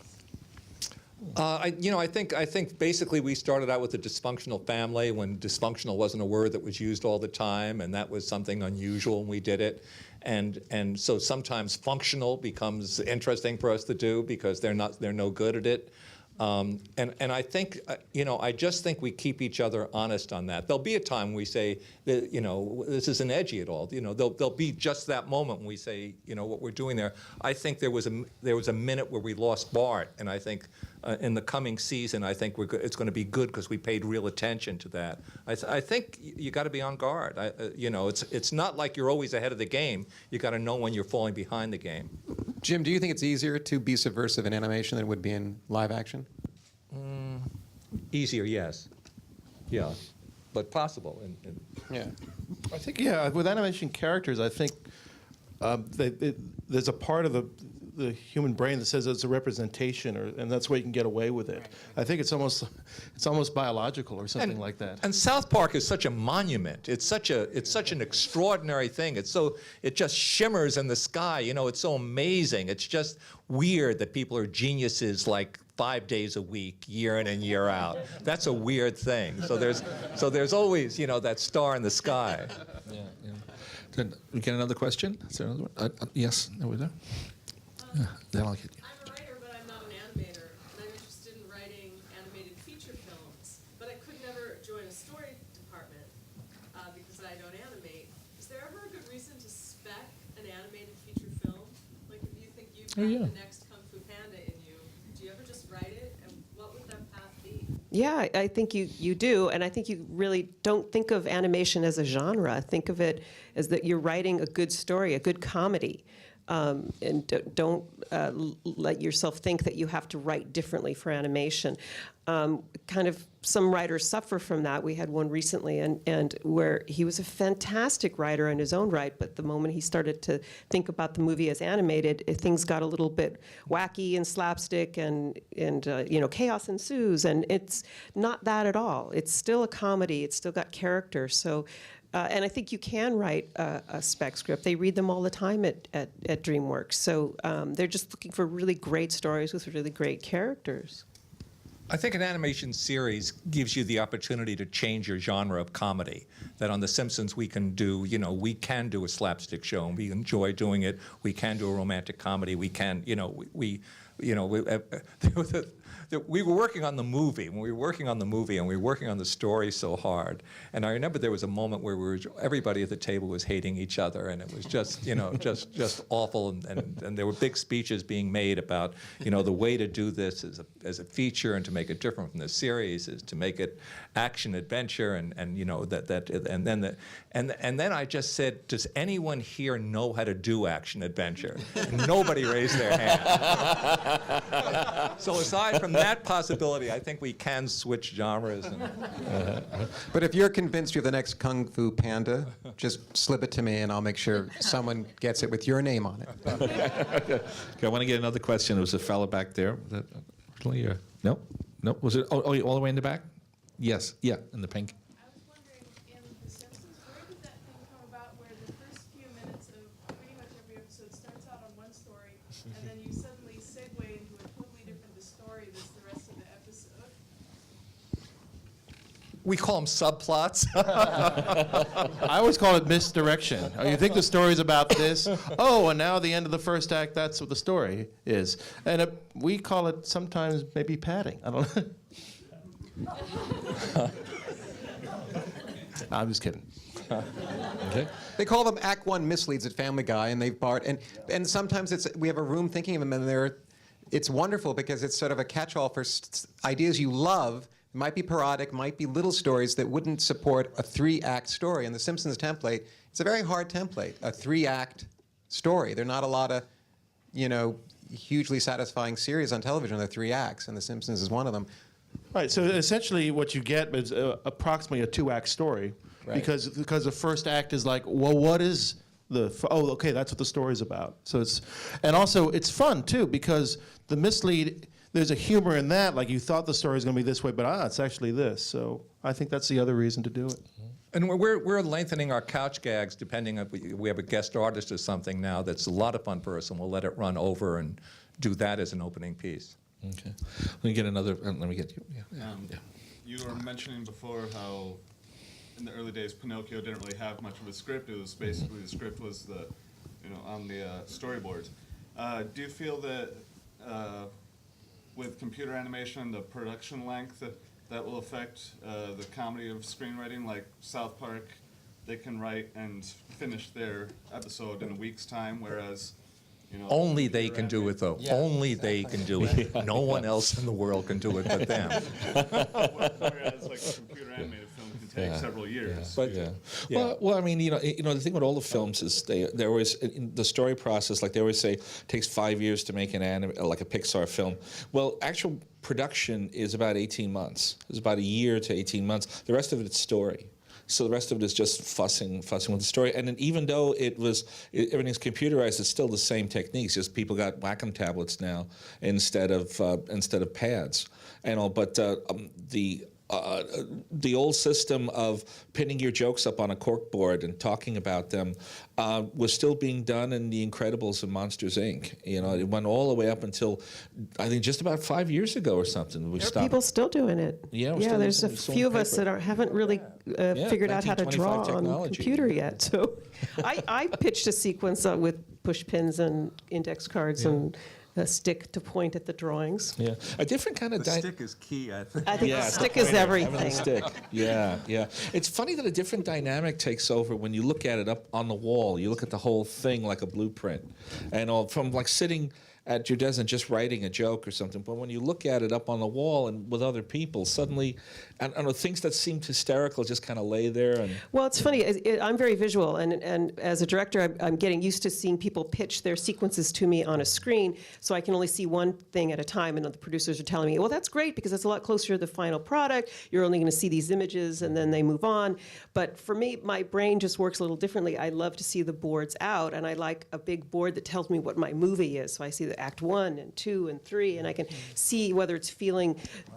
I think basically we started out with a dysfunctional family when dysfunctional wasn't a word that was used all the time, and that was something unusual when we did it. And so sometimes functional becomes interesting for us to do because they're no good at it. And I think, I just think we keep each other honest on that. There'll be a time when we say, that, this isn't edgy at all. There'll be just that moment when we say, what we're doing there. I think there was a minute where we lost Bart, and I think in the coming season, I think it's going to be good because we paid real attention to that. I think you got to be on guard. It's not like you're always ahead of the game. You got to know when you're falling behind the game. Jim, do you think it's easier to be subversive in animation than it would be in live action? Easier, yes. Yeah, but possible. Yeah. I think, with animation characters, I think there's a part of the human brain that says it's a representation, and that's why you can get away with it. I think it's almost biological or something like that. And South Park is such a monument. It's such an extraordinary thing. It just shimmers in the sky. It's so amazing. It's just weird that people are geniuses like 5 days a week, year in and year out. That's a weird thing. So there's always, that star in the sky. Yeah. Did we get another question? Is there another one? Yes, over there. Then I'll get you. I'm a writer, but I'm not an animator, and I'm interested in writing animated feature films, but I could never join a story department because I don't animate. Is there ever a good reason to spec an animated feature film? Like if you think you've got the next Kung Fu Panda in you, do you ever just write it, and what would that path be? Yeah, I think you do, and I think you really don't think of animation as a genre. Think of it as that you're writing a good story, a good comedy. And don't let yourself think that you have to write differently for animation. Kind of some writers suffer from that. We had one recently, and where he was a fantastic writer in his own right, but the moment he started to think about the movie as animated, things got a little bit wacky and slapstick, and chaos ensues. And it's not that at all. It's still a comedy. It's still got character. So. And I think you can write a spec script. They read them all the time at DreamWorks. So they're just looking for really great stories with really great characters. I think an animation series gives you the opportunity to change your genre of comedy. That on The Simpsons we can do a slapstick show, and we enjoy doing it. We can do a romantic comedy. We can, that we were working on the movie. When we were working on the movie and we were working on the story so hard, and I remember there was a moment where everybody at the table was hating each other, and it was just, just awful. And there were big speeches being made about, the way to do this as a feature and to make it different from the series is to make it action adventure, and then I just said, does anyone here know how to do action adventure? And nobody raised their hand. So aside from that possibility, I think we can switch genres. But if you're convinced you're the next Kung Fu Panda, just slip it to me and I'll make sure someone gets it with your name on it. Okay, I want to get another question. There was a fella back there. No? No? Was it all the way in the back? Yes. Yeah, in the pink. I was wondering, in The Simpsons, where did that thing come about where the first few minutes of pretty much every episode starts out on one story, and then you suddenly segue into a totally different story that's the rest of the episode? We call them subplots. I always call it misdirection. Oh, you think the story's about this? Oh, and now the end of the first act, that's what the story is. And we call it sometimes maybe padding. I don't know. I'm just kidding. Okay. They call them Act One misleads at Family Guy, and they've borrowed, and sometimes we have a room thinking of them, and it's wonderful because it's sort of a catch-all for ideas you love. It might be parodic, might be little stories that wouldn't support a 3-act story. And the Simpsons template, it's a very hard template, a 3-act story. There are not a lot of, hugely satisfying series on television. They're 3 acts, and The Simpsons is one of them. Right, so essentially what you get is approximately a 2-act story, Right. because the first act is like, well, what is okay, that's what the story's about. So it's fun too, because the mislead, there's a humor in that, like you thought the story was going to be this way, but it's actually this. So I think that's the other reason to do it. And we're lengthening our couch gags depending on if we have a guest artist or something now that's a lot of fun for us, and we'll let it run over and do that as an opening piece. Okay. Let me get another. Let me get you. Yeah. You were mentioning before how in the early days Pinocchio didn't really have much of a script. It was basically the script was on the storyboards. Do you feel that with computer animation, the production length that will affect the comedy of screenwriting? Like South Park, they can write and finish their episode in a week's time, whereas Only they can do it, though. Yeah, Only they can do it. No one else in the world can do it but them. whereas like a computer animated film can take several years. But well, I mean, the thing with all the films is they always in the story process, like they always say, it takes 5 years to make like a Pixar film. Well, actual production is about 18 months. It's about a year to 18 months. The rest of it's story. So the rest of it is just fussing with the story. And then even though everything's computerized, it's still the same techniques. Just people got Wacom tablets now instead of pads and all. But the old system of pinning your jokes up on a corkboard and talking about them was still being done in The Incredibles and Monsters, Inc. It went all the way up until, I think, just about 5 years ago or something. We There are stopped. people still doing it. Yeah, there's a still few on of us paper. that haven't really figured out how to draw 1925 on technology. computer yet. So I pitched a sequence with push pins and index cards and a stick to point at the drawings. Yeah, a different kind of. The stick is key, I think. I think the it's stick the is pointer, everything. having the stick. Yeah. It's funny that a different dynamic takes over when you look at it up on the wall. You look at the whole thing like a blueprint, and all from like sitting at your desk and just writing a joke or something. But when you look at it up on the wall and with other people, suddenly, I don't know, things that seemed hysterical just kind of lay there. And Well, it's funny. I'm very visual, and as a director, I'm getting used to seeing people pitch their sequences to me on a screen, so I can only see one thing at a time. And the producers are telling me, "Well, that's great because it's a lot closer to the final product. You're only going to see these images, and then they move on." But for me, my brain just works a little differently. I love to see the boards out, and I like a big board that tells me what my movie is. So I see the Act 1 and 2 and 3, and I can see whether it's feeling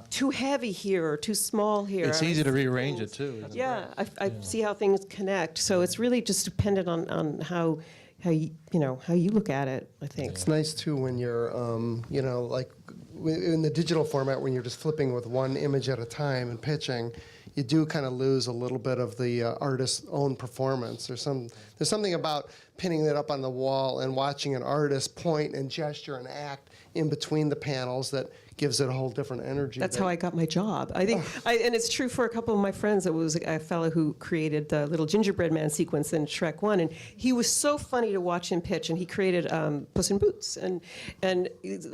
too heavy here or too small here. It's easy to rearrange it too. isn't it? Yeah, I see how things connect. So it's really just dependent on how you look at it, I think. It's nice too when you're, like in the digital format when you're just flipping with one image at a time and pitching. you do kind of lose a little bit of the artist's own performance. There's something about pinning it up on the wall and watching an artist point and gesture and act in between the panels that gives it a whole different energy. That's how I got my job. I think, and it's true for a couple of my friends. It was a fellow who created the little gingerbread man sequence in Shrek 1, and he was so funny to watch him pitch, and he created Puss in Boots. And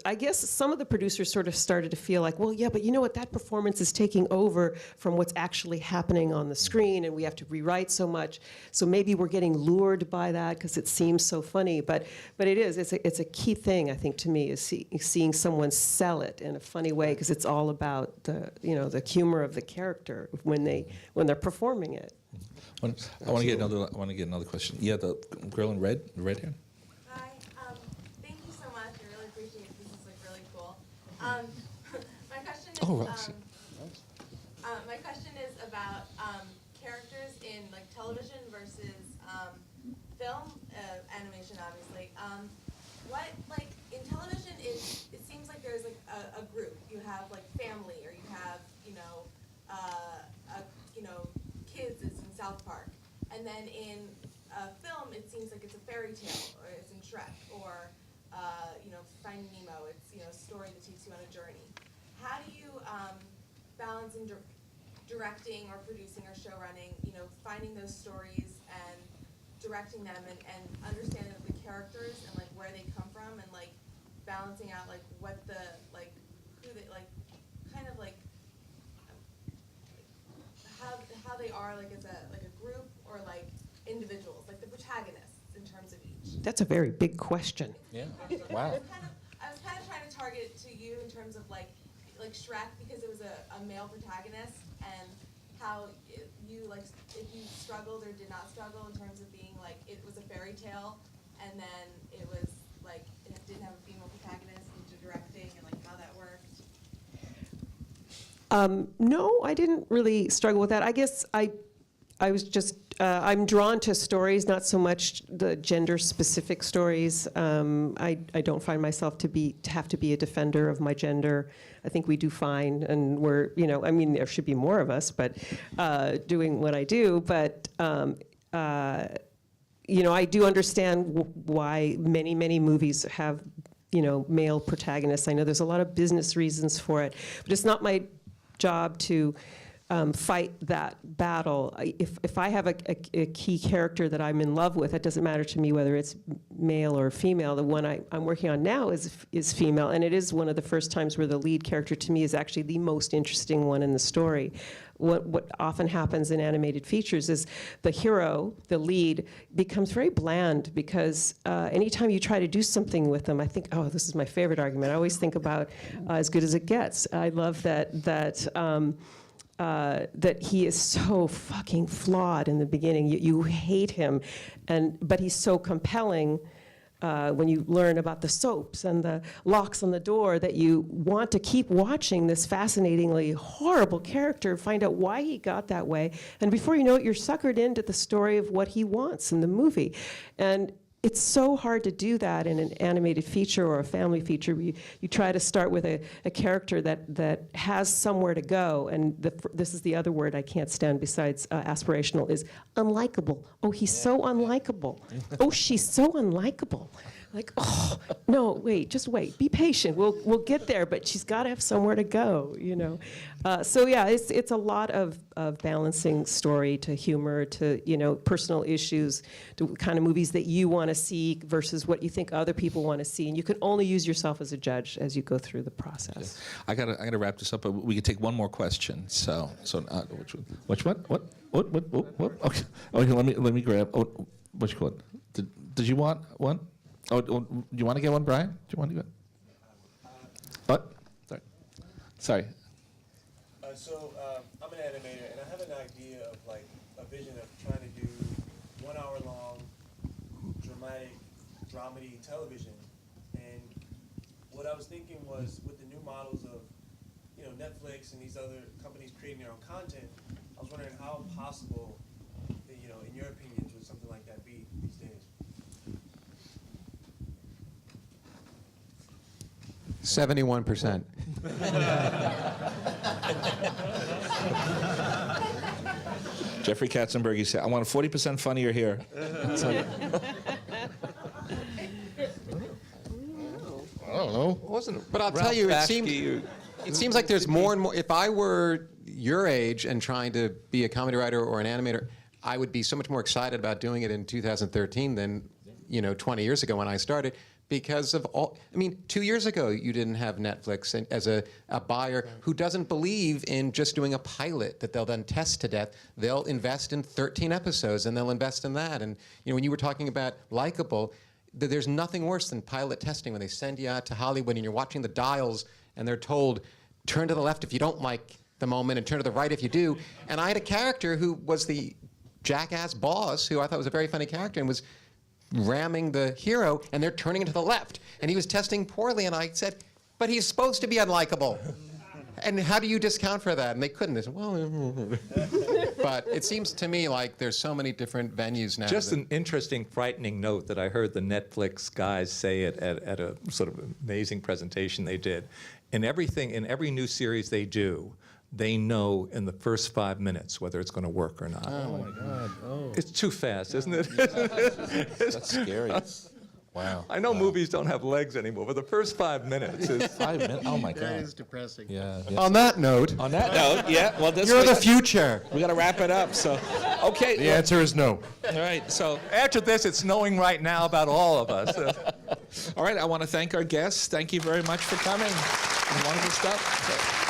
I guess some of the producers sort of started to feel like, well, yeah, but you know what, that performance is taking over from what's actually happening on the screen, and we have to rewrite so much. So maybe we're getting lured by that because it seems so funny. But it's a key thing, I think, to me, is seeing someone sell it in a funny way, because it's all about the humor of the character when they're performing it. I want to get another question. Yeah, the girl in red hair. Hi. Thank you so much. I really appreciate it. This is like really cool. My question is. Oh, Roxy. My question is about characters in like television versus film animation, obviously. What like in television it seems like there's like a group. You have like family, or you have kids as in South Park, and then in film it seems like it's a fairy tale, or it's in Shrek, or Finding Nemo. It's a story that takes you on a journey. How do you balance in directing or producing or show running? Finding those stories and directing them and understanding the characters and like where they come from, and like balancing out like what the like who they like kind of like how they are like as a group, or like individuals, like the protagonists in terms of each. That's a very big question. Yeah. Wow. I was kind of trying to target it to you in terms of like Shrek, because it was a male protagonist, and how you like if you struggled or did not struggle in terms of being like it was a fairy tale, and then it was like it didn't have a female protagonist into directing, and like how that worked. No, I didn't really struggle with that. I guess I was just, I'm drawn to stories, not so much the gender-specific stories. I don't find myself to have to be a defender of my gender. I think we do fine, and we're, there should be more of us, but doing what I do. But I do understand why many movies have, male protagonists. I know there's a lot of business reasons for it, but it's not my job to fight that battle. If I have a key character that I'm in love with, it doesn't matter to me whether it's male or female. The one I'm working on now is female, and it is one of the first times where the lead character to me is actually the most interesting one in the story. What often happens in animated features is the hero, the lead, becomes very bland, because anytime you try to do something with them, I think, oh, this is my favorite argument. I always think about As Good as It Gets. I love that he is so fucking flawed in the beginning. You hate him, but he's so compelling when you learn about the soaps and the locks on the door, that you want to keep watching this fascinatingly horrible character, find out why he got that way, and before you know it, you're suckered into the story of what he wants in the movie. And it's so hard to do that in an animated feature or a family feature. You try to start with a character that has somewhere to go, and this is the other word I can't stand besides aspirational, is unlikable. Oh, he's so unlikable. Oh, she's so unlikable. Like, oh, no, wait, just wait. Be patient. We'll get there, but she's got to have somewhere to go, So yeah, it's a lot of balancing story to humor to, personal issues, to kind of movies that you want to see versus what you think other people want to see. And you can only use yourself as a judge as you go through the process. I gotta wrap this up, but we could take one more question. So which one? What? Okay, let me grab. Oh, what you call it? Did you want one? Oh, do you want to get one, Brian? Do you want to get? What? Sorry. I'm an animator, and I have an idea of like a vision of trying to do 1 hour long dramatic dramedy television. And what I was thinking was, with the new models of Netflix and these other companies creating their own content, I was wondering how possible, in your opinions, would something like that be these days? 71%. Jeffrey Katzenberg, he said, I want 40% funnier here. So, I don't know. Wasn't But I'll tell Ralph you, Bakshi it seems like there's more and more. If I were your age and trying to be a comedy writer or an animator, I would be so much more excited about doing it in 2013 than 20 years ago when I started. Because of all, 2 years ago you didn't have Netflix as a buyer who doesn't believe in just doing a pilot that they'll then test to death. They'll invest in 13 episodes and they'll invest in that. And when you were talking about likable, there's nothing worse than pilot testing when they send you out to Hollywood and you're watching the dials and they're told, turn to the left if you don't like the moment and turn to the right if you do. And I had a character who was the jackass boss who I thought was a very funny character and was ramming the hero, and they're turning to the left. And he was testing poorly, and I said, but he's supposed to be unlikable. And how do you discount for that? And they couldn't. They said, well, but it seems to me like there's so many different venues now. Just an interesting, frightening note that I heard the Netflix guys say at a sort of amazing presentation they did. In every new series they do, they know in the first 5 minutes whether it's going to work or not. Oh my God. Oh. It's too fast, isn't it? that's scary. Wow. I know movies don't have legs anymore, but the first 5 minutes is 5 minutes. Oh my God. That is depressing. Yeah. On that note, Yeah. Well, this you're the future. We got to wrap it up. So, okay. The answer is no. All right. So, after this, it's snowing right now about all of us. all right. I want to thank our guests. Thank you very much for coming. Wonderful stuff.